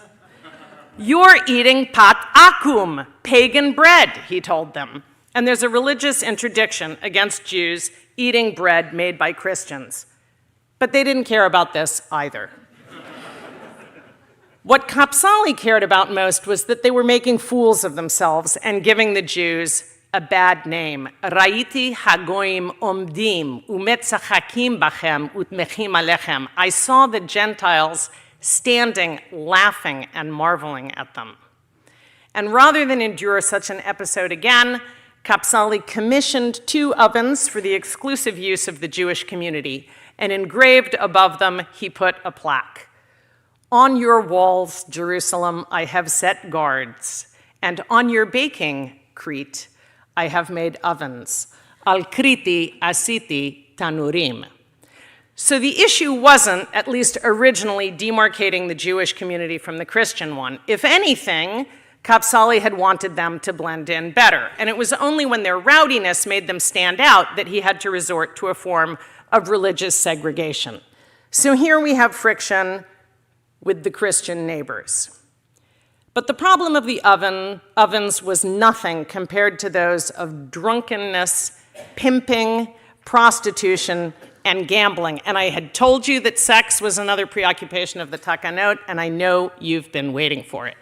You're eating pat akum, pagan bread, he told them. And there's a religious interdiction against Jews eating bread made by Christians. But they didn't care about this either. What Kapsali cared about most was that they were making fools of themselves and giving the Jews a bad name. Raiti hagoim omdim umetzachakim bachem utmechim alechem. I saw the Gentiles standing, laughing, and marveling at them. And rather than endure such an episode again, Kapsali commissioned 2 ovens for the exclusive use of the Jewish community, and engraved above them he put a plaque. On your walls, Jerusalem, I have set guards, and on your baking, Crete, I have made ovens. Al Kriti asiti tanurim. So the issue wasn't, at least originally, demarcating the Jewish community from the Christian one. If anything, Kapsali had wanted them to blend in better. And it was only when their rowdiness made them stand out that he had to resort to a form of religious segregation. So here we have friction with the Christian neighbors. But the problem of the ovens was nothing compared to those of drunkenness, pimping, prostitution, and gambling. And I had told you that sex was another preoccupation of the Takanot, and I know you've been waiting for it.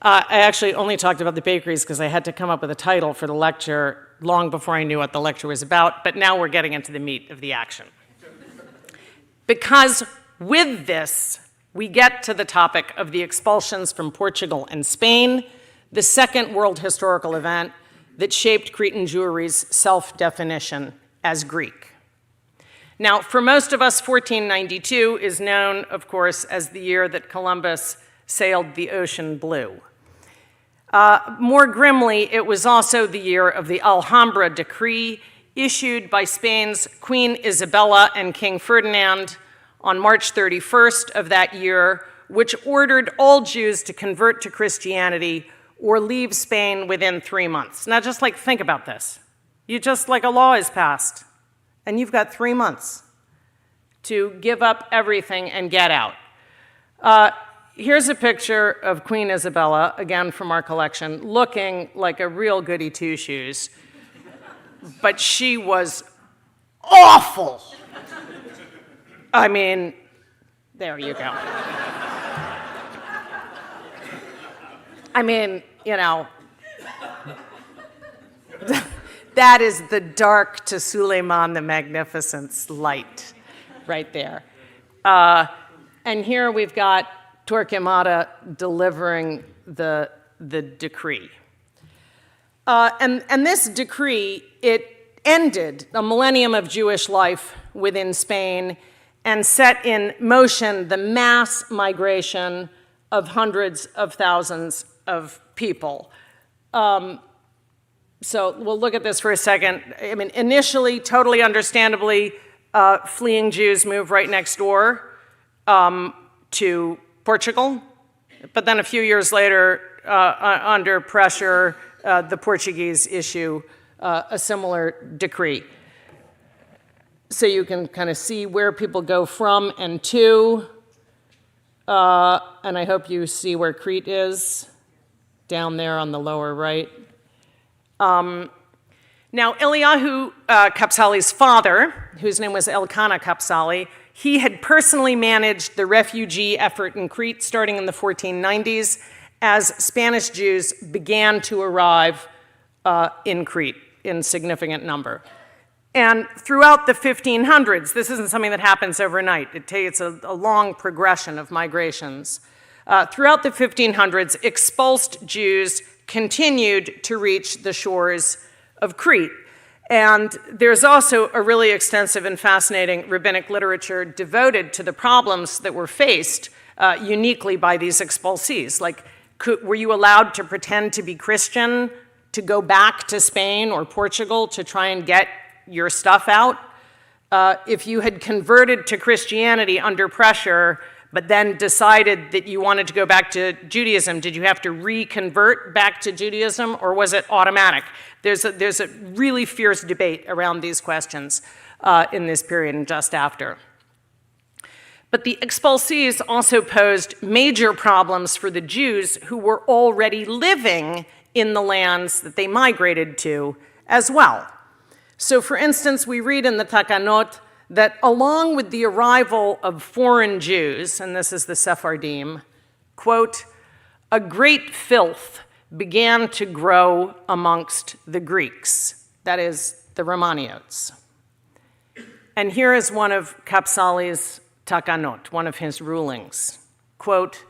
I actually only talked about the bakeries because I had to come up with a title for the lecture long before I knew what the lecture was about, but now we're getting into the meat of the action. Because with this, we get to the topic of the expulsions from Portugal and Spain, the second world historical event that shaped Cretan Jewry's self-definition as Greek. Now, for most of us, 1492 is known, of course, as the year that Columbus sailed the ocean blue. More grimly, it was also the year of the Alhambra Decree, issued by Spain's Queen Isabella and King Ferdinand on March 31st of that year, which ordered all Jews to convert to Christianity or leave Spain within 3 months. Now, just think about this. A law is passed, and you've got 3 months to give up everything and get out. Here's a picture of Queen Isabella, again from our collection, looking like a real goody two-shoes, but she was awful. I mean, there you go. I mean, that is the dark to Suleiman the Magnificent's light right there. And here we've got Torquemada delivering the decree. And this decree, it ended a millennium of Jewish life within Spain and set in motion the mass migration of hundreds of thousands of people. So we'll look at this for a second. I mean, initially, totally understandably, fleeing Jews moved right next door to Portugal. But then a few years later, under pressure, the Portuguese issue a similar decree. So you can kind of see where people go from and to. And I hope you see where Crete is, down there on the lower right. Now, Eliyahu Kapsali's father, whose name was Elkanah Kapsali, he had personally managed the refugee effort in Crete starting in the 1490s as Spanish Jews began to arrive in Crete in significant number. And throughout the 1500s, this isn't something that happens overnight. It's a long progression of migrations. Throughout the 1500s, expulsed Jews continued to reach the shores of Crete. And there's also a really extensive and fascinating rabbinic literature devoted to the problems that were faced uniquely by these expulsees. Like, were you allowed to pretend to be Christian, to go back to Spain or Portugal to try and get your stuff out? If you had converted to Christianity under pressure, but then decided that you wanted to go back to Judaism, did you have to reconvert back to Judaism, or was it automatic? There's a really fierce debate around these questions in this period and just after. But the expulsees also posed major problems for the Jews who were already living in the lands that they migrated to as well. So, for instance, we read in the Takanot that along with the arrival of foreign Jews, and this is the Sephardim, quote, a great filth began to grow amongst the Greeks, that is, the Romaniotes. And here is one of Kapsali's Takanot, one of his rulings. Quote,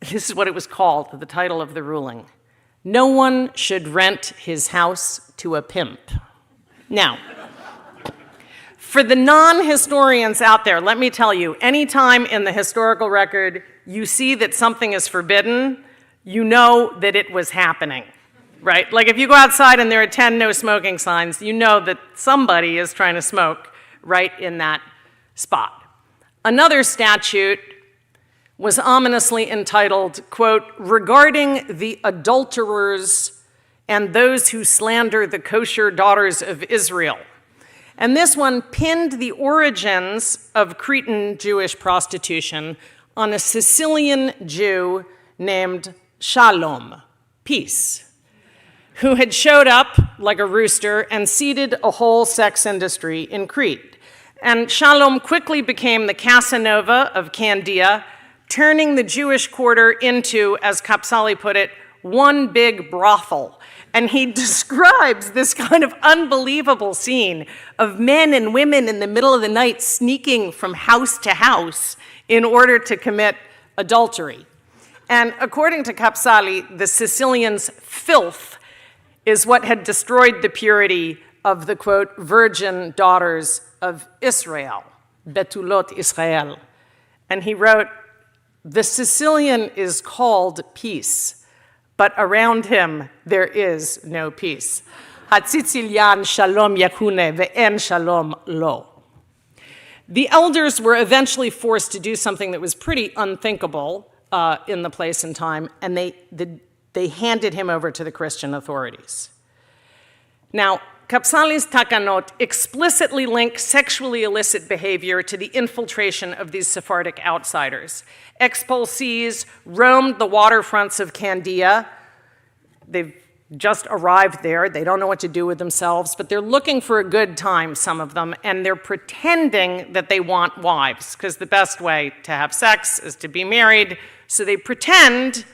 this is what it was called, the title of the ruling. No one should rent his house to a pimp. Now, for the non-historians out there, let me tell you, anytime in the historical record you see that something is forbidden, you know that it was happening, right? Like if you go outside and there are 10 no smoking signs, you know that somebody is trying to smoke right in that spot. Another statute was ominously entitled, quote, regarding the adulterers and those who slander the kosher daughters of Israel. And this one pinned the origins of Cretan Jewish prostitution on a Sicilian Jew named Shalom, peace, who had showed up like a rooster and seeded a whole sex industry in Crete. And Shalom quickly became the Casanova of Candia, turning the Jewish quarter into, as Kapsali put it, one big brothel. And he describes this kind of unbelievable scene of men and women in the middle of the night sneaking from house to house in order to commit adultery. And according to Kapsali, the Sicilians' filth is what had destroyed the purity of the, quote, virgin daughters of Israel, Betulot Israel. And he wrote, the Sicilian is called peace, but around him there is no peace. Hatzitsilian shalom yakune ve'en shalom lo. The elders were eventually forced to do something that was pretty unthinkable in the place and time, and they handed him over to the Christian authorities. Now, Kapsali's Takanot explicitly link sexually illicit behavior to the infiltration of these Sephardic outsiders. Expulsees roamed the waterfronts of Candia. They've just arrived there. They don't know what to do with themselves, but they're looking for a good time, some of them, and they're pretending that they want wives, because the best way to have sex is to be married. So they pretend,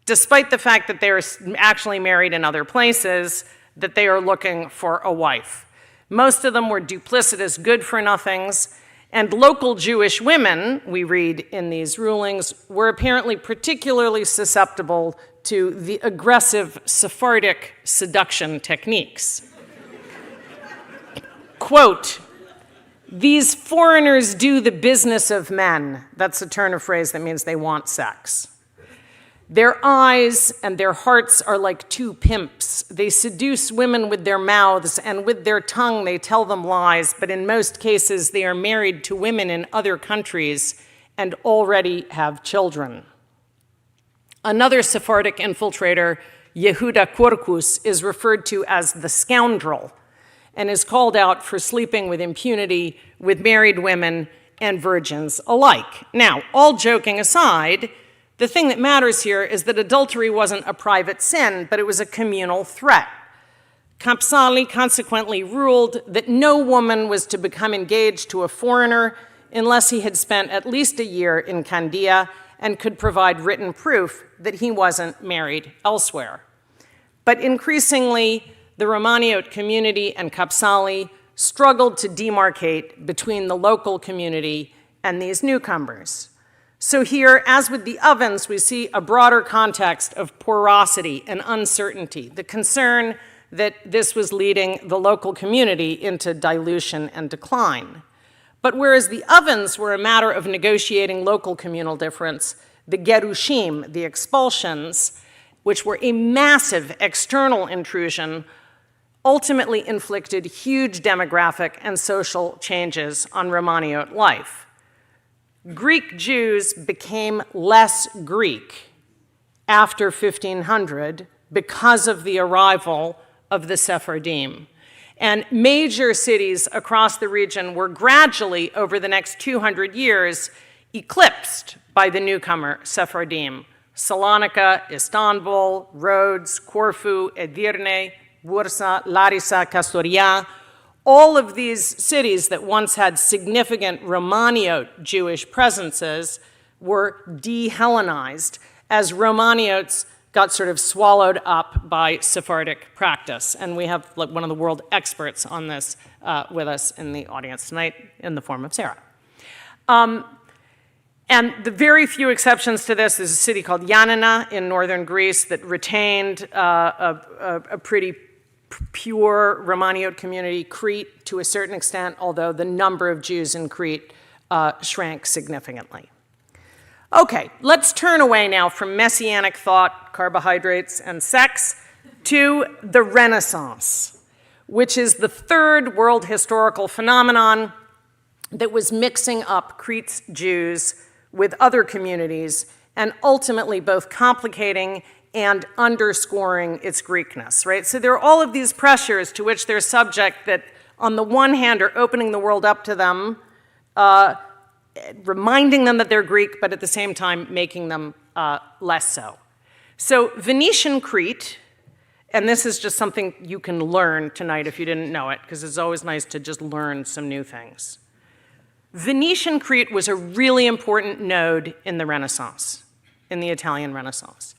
despite the fact that they're actually married in other places, that they are looking for a wife. Most of them were duplicitous good-for-nothings, and local Jewish women, we read in these rulings, were apparently particularly susceptible to the aggressive Sephardic seduction techniques. Quote, these foreigners do the business of men. That's a turn of phrase that means they want sex. Their eyes and their hearts are like two pimps. They seduce women with their mouths, and with their tongue they tell them lies, but in most cases they are married to women in other countries and already have children. Another Sephardic infiltrator, Yehuda Quirkus, is referred to as the scoundrel and is called out for sleeping with impunity with married women and virgins alike. Now, all joking aside, the thing that matters here is that adultery wasn't a private sin, but it was a communal threat. Kapsali consequently ruled that no woman was to become engaged to a foreigner unless he had spent at least a year in Candia and could provide written proof that he wasn't married elsewhere. But increasingly, the Romaniote community and Kapsali struggled to demarcate between the local community and these newcomers. So here, as with the ovens, we see a broader context of porosity and uncertainty, the concern that this was leading the local community into dilution and decline. But whereas the ovens were a matter of negotiating local communal difference, the gerushim, the expulsions, which were a massive external intrusion, ultimately inflicted huge demographic and social changes on Romaniot life. Greek Jews became less Greek after 1500 because of the arrival of the Sephardim. And major cities across the region were gradually, over the next 200 years, eclipsed by the newcomer Sephardim. Salonika, Istanbul, Rhodes, Corfu, Edirne, Bursa, Larissa, Kastoria, all of these cities that once had significant Romaniot Jewish presences were de-Hellenized as Romaniots got sort of swallowed up by Sephardic practice. And we have one of the world experts on this with us in the audience tonight in the form of Sarah. And the very few exceptions to this is a city called Yanina in northern Greece that retained a pretty pure Romaniot community. Crete, to a certain extent, although the number of Jews in Crete shrank significantly. Okay, let's turn away now from messianic thought, carbohydrates, and sex to the Renaissance, which is the third world historical phenomenon that was mixing up Crete's Jews with other communities and ultimately both complicating and underscoring its Greekness, right? So there are all of these pressures to which they're subject that, on the one hand, are opening the world up to them, reminding them that they're Greek, but at the same time making them less so. So Venetian Crete, and this is just something you can learn tonight if you didn't know it, because it's always nice to just learn some new things. Venetian Crete was a really important node in the Renaissance, in the Italian Renaissance.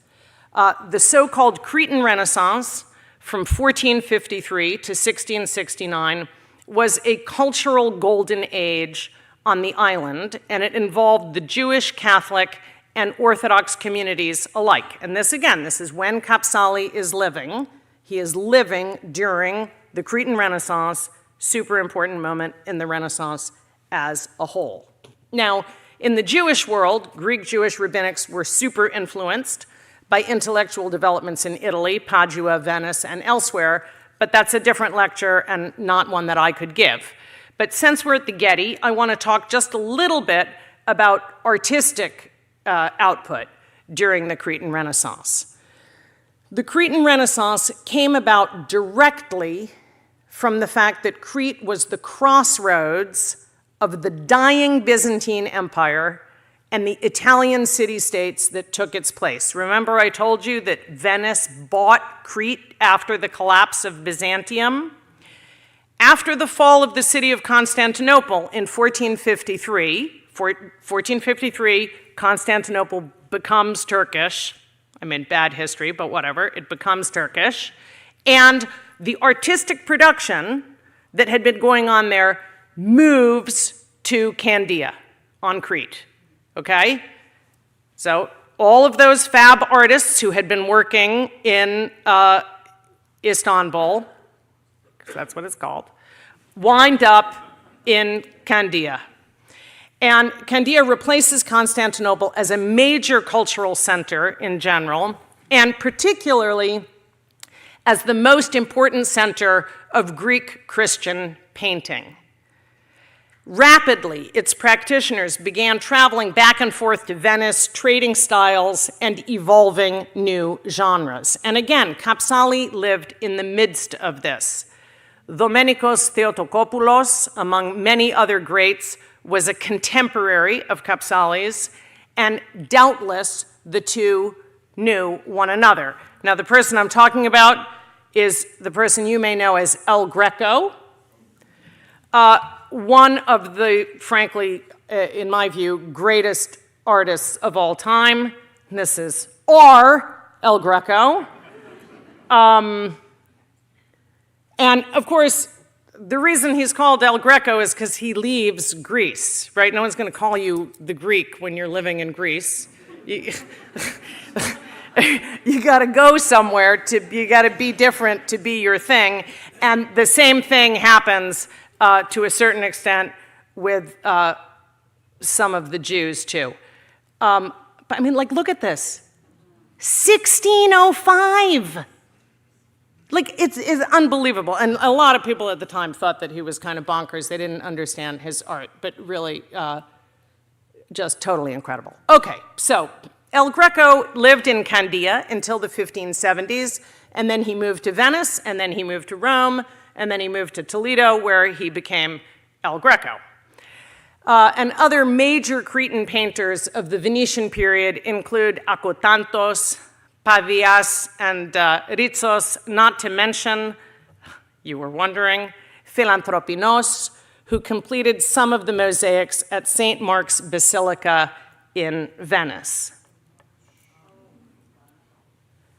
The so-called Cretan Renaissance from 1453 to 1669 was a cultural golden age on the island, and it involved the Jewish, Catholic, and Orthodox communities alike. And this, again, this is when Kapsali is living. He is living during the Cretan Renaissance, super important moment in the Renaissance as a whole. Now, in the Jewish world, Greek Jewish rabbinics were super influenced by intellectual developments in Italy, Padua, Venice, and elsewhere, but that's a different lecture and not one that I could give. But since we're at the Getty, I want to talk just a little bit about artistic output during the Cretan Renaissance. The Cretan Renaissance came about directly from the fact that Crete was the crossroads of the dying Byzantine Empire and the Italian city-states that took its place. Remember I told you that Venice bought Crete after the collapse of Byzantium? After the fall of the city of Constantinople in 1453, Constantinople becomes Turkish. I mean, bad history, but whatever, it becomes Turkish. And the artistic production that had been going on there moves to Candia on Crete, okay? So all of those fab artists who had been working in Istanbul, that's what it's called, wind up in Candia. And Candia replaces Constantinople as a major cultural center in general, and particularly as the most important center of Greek Christian painting. Rapidly, its practitioners began traveling back and forth to Venice, trading styles and evolving new genres. And again, Kapsali lived in the midst of this. Domenikos Theotokopoulos, among many other greats, was a contemporary of Kapsali's, and doubtless the two knew one another. Now, the person I'm talking about is the person you may know as El Greco, one of the, frankly, in my view, greatest artists of all time. This is El Greco. And of course, the reason he's called El Greco is because he leaves Greece, right? No one's going to call you the Greek when you're living in Greece. You got to go somewhere, you got to be different to be your thing. And the same thing happens to a certain extent with some of the Jews too. But I mean, like, look at this. 1605. Like, it's unbelievable. And a lot of people at the time thought that he was kind of bonkers. They didn't understand his art, but really just totally incredible. Okay, so El Greco lived in Candia until the 1570s, and then he moved to Venice, and then he moved to Rome, and then he moved to Toledo, where he became El Greco. And other major Cretan painters of the Venetian period include Akotantos, Pavias, and Ritsos, not to mention, you were wondering, Philanthropinos, who completed some of the mosaics at St. Mark's Basilica in Venice.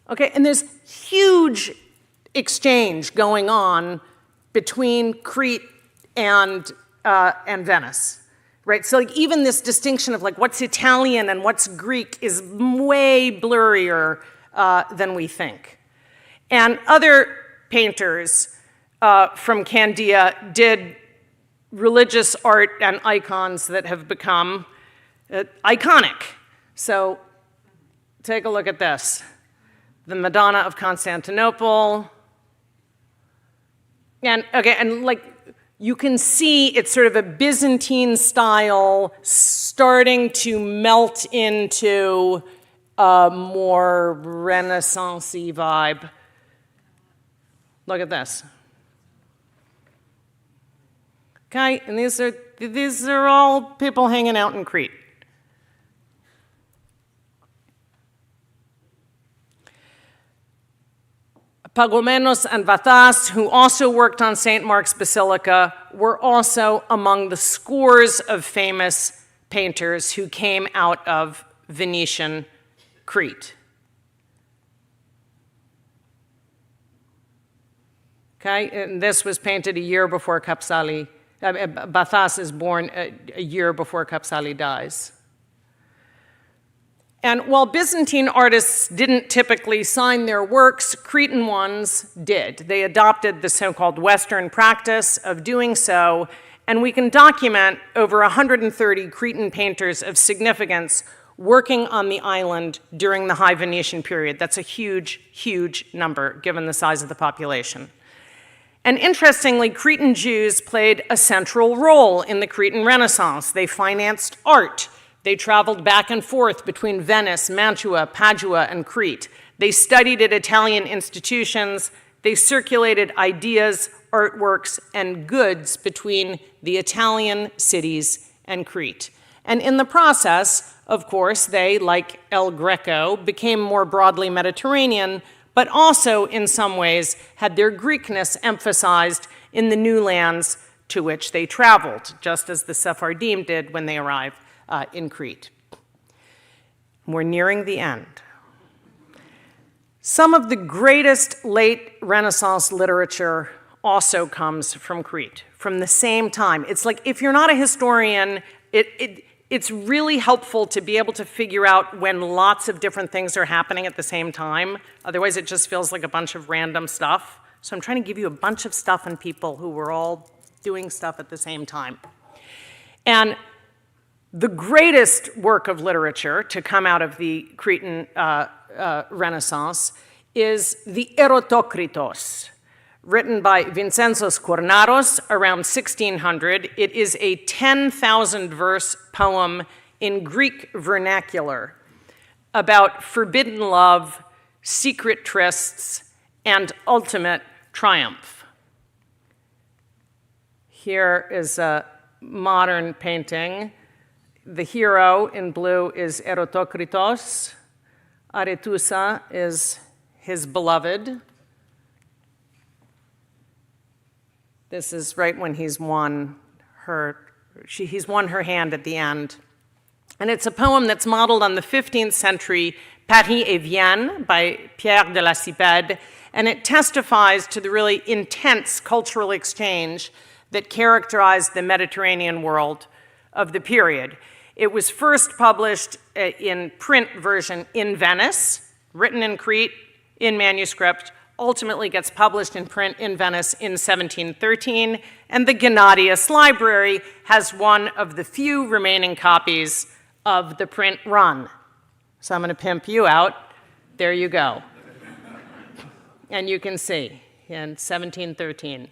Okay, and there's huge exchange going on between Crete and Venice. Right, so like even this distinction of like what's Italian and what's Greek is way blurrier than we think. And other painters from Candia did religious art and icons that have become iconic. So take a look at this. The Madonna of Constantinople. And okay, and like, you can see it's sort of a Byzantine style starting to melt into a more Renaissance-y vibe. Look at this. Okay, and these are all people hanging out in Crete. Potamianos and Vathas, who also worked on St. Mark's Basilica, were also among the scores of famous painters who came out of Venetian Crete. Okay, and this was painted a year before Kapsali. Vathas is born a year before Kapsali dies. And while Byzantine artists didn't typically sign their works, Cretan ones did. They adopted the so-called Western practice of doing so, and we can document over 130 Cretan painters of significance working on the island during the High Venetian period. That's a huge, huge number, given the size of the population. And interestingly, Cretan Jews played a central role in the Cretan Renaissance. They financed art. They traveled back and forth between Venice, Mantua, Padua, and Crete. They studied at Italian institutions. They circulated ideas, artworks, and goods between the Italian cities and Crete. And in the process, of course, they, like El Greco, became more broadly Mediterranean, but also, in some ways, had their Greekness emphasized in the new lands to which they traveled, just as the Sephardim did when they arrived in Crete. We're nearing the end. Some of the greatest late Renaissance literature also comes from Crete, from the same time. It's like, if you're not a historian, it's really helpful to be able to figure out when lots of different things are happening at the same time. Otherwise, it just feels like a bunch of random stuff. So I'm trying to give you a bunch of stuff and people who were all doing stuff at the same time. And the greatest work of literature to come out of the Cretan Renaissance is the Erotokritos, written by Vincenzo Skornaros around 1600. It is a 10,000-verse poem in Greek vernacular about forbidden love, secret trysts, and ultimate triumph. Here is a modern painting. The hero in blue is Erotokritos. Arethusa is his beloved. This is right when he's won her hand at the end. And it's a poem that's modeled on the 15th century Paris et Vienne by Pierre de la Cipède, and it testifies to the really intense cultural exchange that characterized the Mediterranean world of the period. It was first published in print version in Venice, written in Crete, in manuscript, ultimately gets published in print in Venice in 1713, and the Gennadius Library has one of the few remaining copies of the print run. So I'm going to pimp you out. There you go. And you can see in 1713.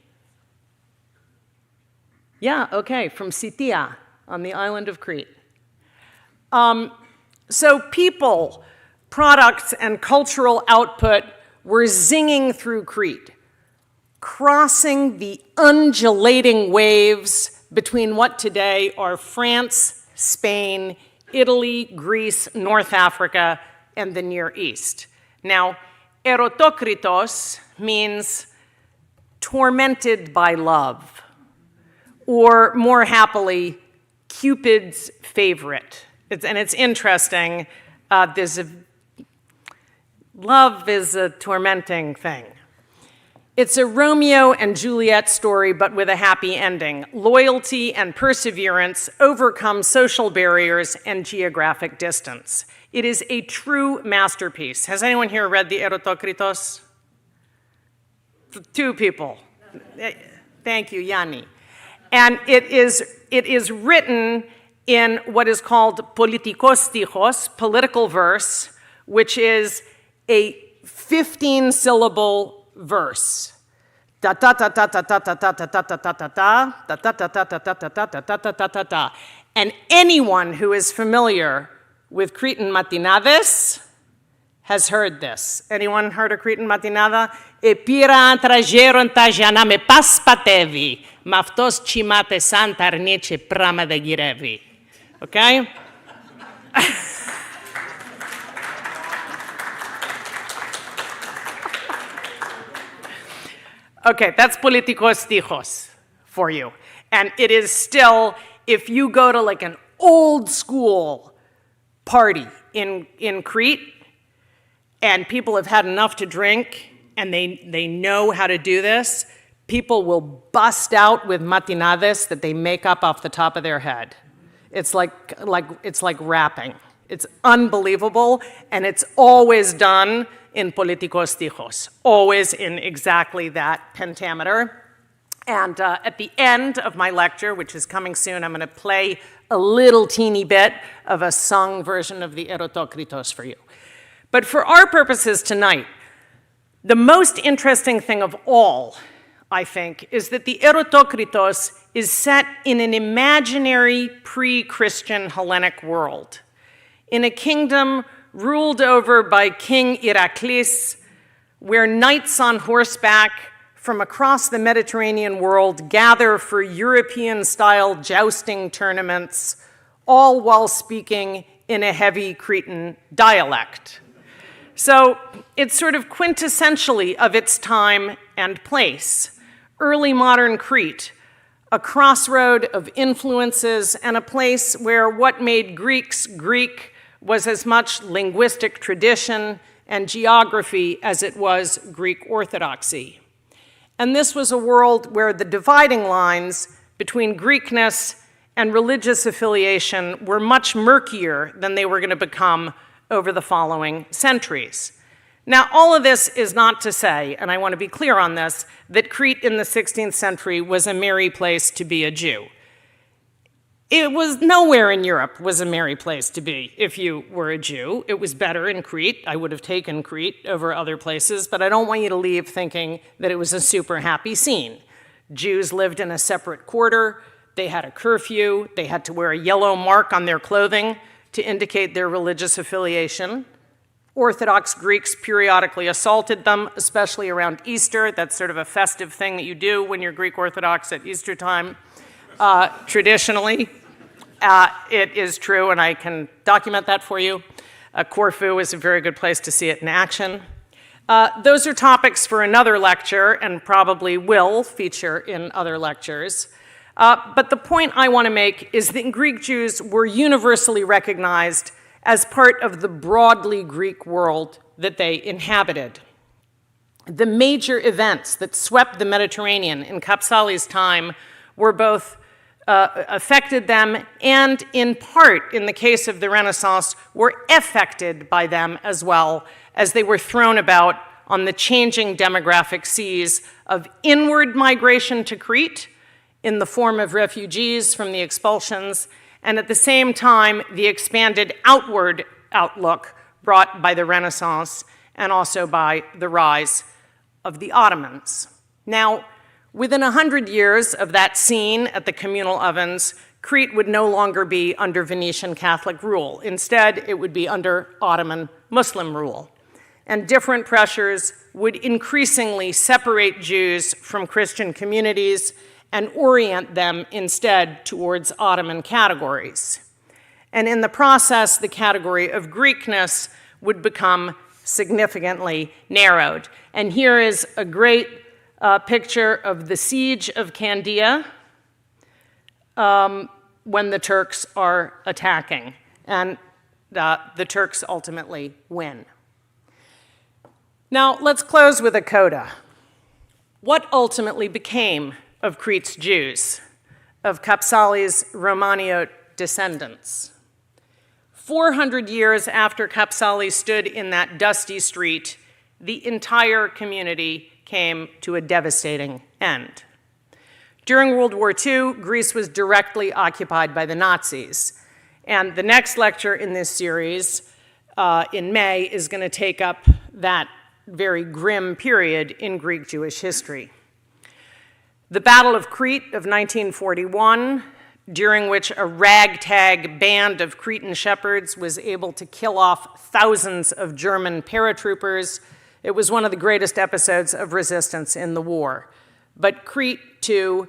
Yeah, okay, from Sitia on the island of Crete. So people, products, and cultural output were zinging through Crete, crossing the undulating waves between what today are France, Spain, Italy, Greece, North Africa, and the Near East. Now, erotokritos means tormented by love, or more happily, Cupid's favorite. It's interesting. Love is a tormenting thing. It's a Romeo and Juliet story, but with a happy ending. Loyalty and perseverance overcome social barriers and geographic distance. It is a true masterpiece. Has anyone here read the Erotokritos? 2 people. Thank you, Yanni. And it is written in what is called politikos stichos, political verse, which is a 15-syllable verse. And anyone who is familiar with Cretan matinades has heard this. Anyone heard a Cretan matinada? Epira trajeron tajana me paspatevi, maftos chimate santarniche prama de girevi. Okay? Okay, that's politikos stichos for you. And it is still, if you go to like an old school party in Crete, and people have had enough to drink, and they know how to do this, people will bust out with matinades that they make up off the top of their head. It's like rapping. It's unbelievable, and it's always done in politikos stichos, always in exactly that pentameter. And at the end of my lecture, which is coming soon, I'm going to play a little teeny bit of a sung version of the Erotokritos for you. But for our purposes tonight, the most interesting thing of all, I think, is that the Erotokritos is set in an imaginary pre-Christian Hellenic world, in a kingdom ruled over by King Iraklis, where knights on horseback from across the Mediterranean world gather for European-style jousting tournaments, all while speaking in a heavy Cretan dialect. So it's sort of quintessentially of its time and place. Early modern Crete, a crossroad of influences and a place where what made Greeks Greek was as much linguistic tradition and geography as it was Greek orthodoxy. And this was a world where the dividing lines between Greekness and religious affiliation were much murkier than they were going to become over the following centuries. Now, all of this is not to say, and I want to be clear on this, that Crete in the 16th century was a merry place to be a Jew. It was nowhere in Europe was a merry place to be if you were a Jew. It was better in Crete. I would have taken Crete over other places, but I don't want you to leave thinking that it was a super happy scene. Jews lived in a separate quarter. They had a curfew. They had to wear a yellow mark on their clothing to indicate their religious affiliation. Orthodox Greeks periodically assaulted them, especially around Easter. That's sort of a festive thing that you do when you're Greek Orthodox at Easter time. Traditionally, it is true, and I can document that for you. Corfu is a very good place to see it in action. Those are topics for another lecture and probably will feature in other lectures. But the point I want to make is that Greek Jews were universally recognized as part of the broadly Greek world that they inhabited. The major events that swept the Mediterranean in Kapsali's time were both affected them and, in part, in the case of the Renaissance, were affected by them as well, as they were thrown about on the changing demographic seas of inward migration to Crete in the form of refugees from the expulsions, and at the same time, the expanded outward outlook brought by the Renaissance and also by the rise of the Ottomans. Now, within 100 years of that scene at the communal ovens, Crete would no longer be under Venetian Catholic rule. Instead, it would be under Ottoman Muslim rule. And different pressures would increasingly separate Jews from Christian communities and orient them instead towards Ottoman categories. And in the process, the category of Greekness would become significantly narrowed. And here is a great picture of the siege of Candia when the Turks are attacking. And the Turks ultimately win. Now, let's close with a coda. What ultimately became of Crete's Jews, of Kapsali's Romaniote descendants? 400 years after Kapsali stood in that dusty street, the entire community came to a devastating end. During World War II, Greece was directly occupied by the Nazis. And the next lecture in this series in May is going to take up that very grim period in Greek Jewish history. The Battle of Crete of 1941, during which a ragtag band of Cretan shepherds was able to kill off thousands of German paratroopers. It was one of the greatest episodes of resistance in the war. But Crete, too,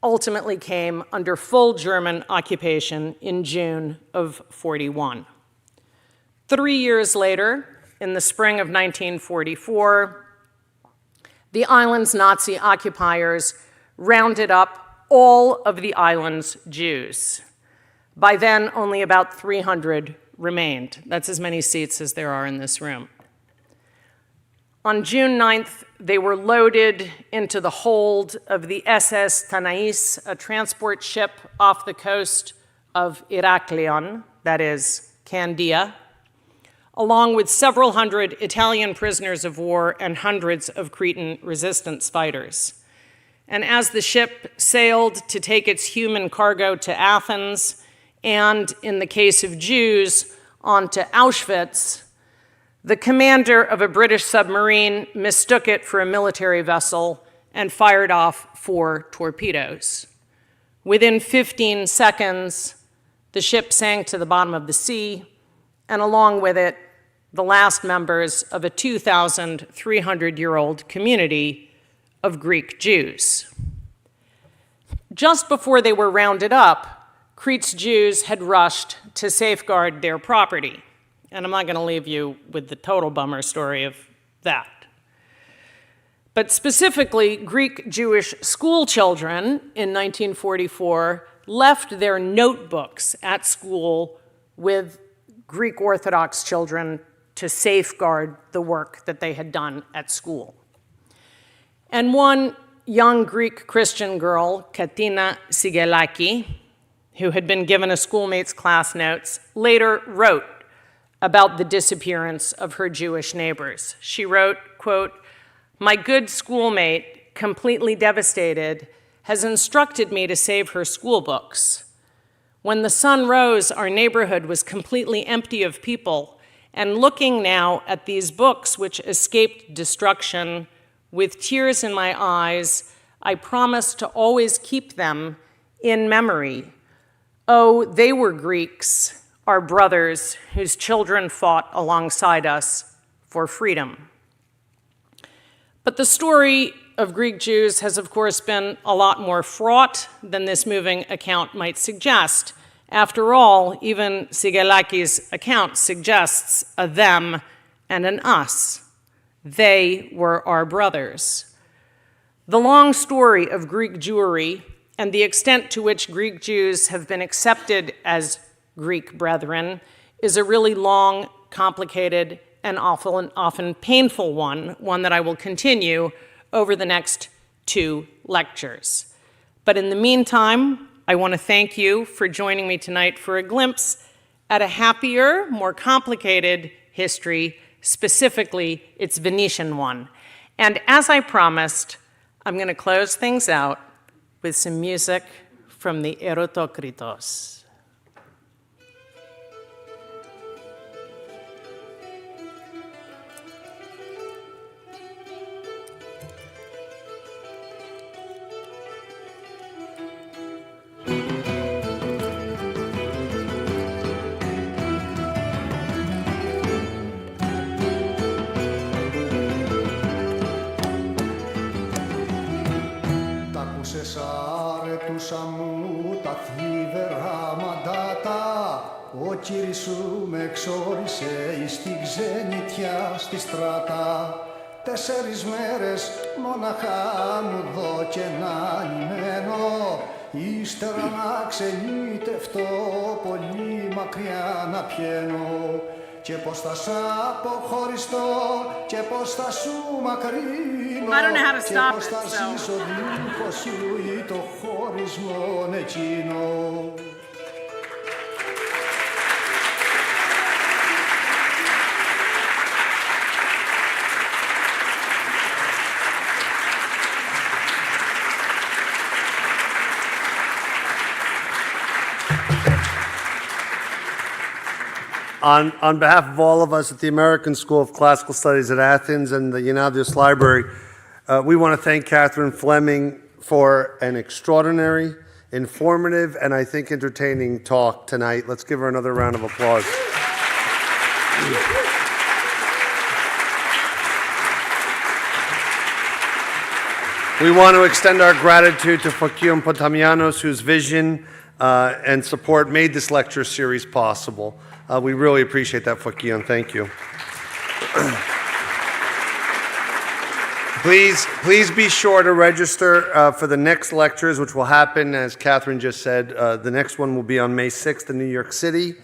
ultimately came under full German occupation in June of 41. 3 years later, in the spring of 1944, the island's Nazi occupiers rounded up all of the island's Jews. By then, only about 300 remained. That's as many seats as there are in this room. On June 9th, they were loaded into the hold of the SS Tanais, a transport ship off the coast of Iraklion, that is, Candia, along with several hundred Italian prisoners of war and hundreds of Cretan resistance fighters. And as the ship sailed to take its human cargo to Athens, and in the case of Jews, on to Auschwitz, the commander of a British submarine mistook it for a military vessel and fired off 4 torpedoes. Within 15 seconds, the ship sank to the bottom of the sea, and along with it, the last members of a 2,300-year-old community of Greek Jews. Just before they were rounded up, Crete's Jews had rushed to safeguard their property. And I'm not going to leave you with the total bummer story of that. But specifically, Greek Jewish school children in 1944 left their notebooks at school with Greek Orthodox children to safeguard the work that they had done at school. And one young Greek Christian girl, Katina Sigelaki, who had been given a schoolmate's class notes, later wrote about the disappearance of her Jewish neighbors. She wrote, quote, "My good schoolmate, completely devastated, has instructed me to save her school books. When the sun rose, our neighborhood was completely empty of people, and looking now at these books which escaped destruction, with tears in my eyes, I promised to always keep them in memory. Oh, they were Greeks, our brothers, whose children fought alongside us for freedom." But the story of Greek Jews has, of course, been a lot more fraught than this moving account might suggest. After all, even Sigelaki's account suggests a them and an us. They were our brothers. The long story of Greek Jewry and the extent to which Greek Jews have been accepted as Greek brethren is a really long, complicated, and often painful one that I will continue over the next 2 lectures. But in the meantime, I want to thank you for joining me tonight for a glimpse at a happier, more complicated history, specifically its Venetian one. And as I promised, I'm going to close things out with some music from the Erotokritos. Άρετουσα μου τα θλίβερα μαντάτα, ο κύρις σου με εξόρισε εις την ξενιτιά στη στράτα. 4 μέρες μοναχά μου δω και να λιμένω, ύστερα να ξενιτευτώ πολύ μακριά να πιένω. Και πως θα σ' αποχωριστώ και πως θα σου μακρύνω και πως θα ζήσω δίχως σου ή το χωρισμόν εκείνο. On behalf of all of us at the American School of Classical Studies at Athens and the Gennadius Library, we want to thank Catherine Fleming for an extraordinary, informative, and I think entertaining talk tonight. Let's give her another round of applause. We want to extend our gratitude to Fokion Potamianos, whose vision and support made this lecture series possible. We really appreciate that, Fokion. Thank you. Please be sure to register for the next lectures, which will happen, as Catherine just said. The next one will be on May 6th in New York City,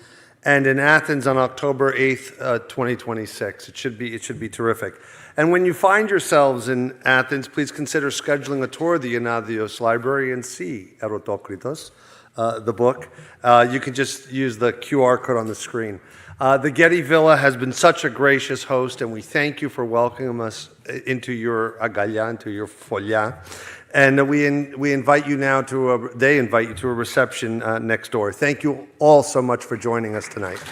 and in Athens on October 8th, 2026. It should be terrific. And when you find yourselves in Athens, please consider scheduling a tour of the Gennadius Library and see Erotokritos, the book. You can just use the QR code on the screen. The Getty Villa has been such a gracious host, and we thank you for welcoming us into your agalya, into your folia. And we invite you now they invite you to a reception next door. Thank you all so much for joining us tonight.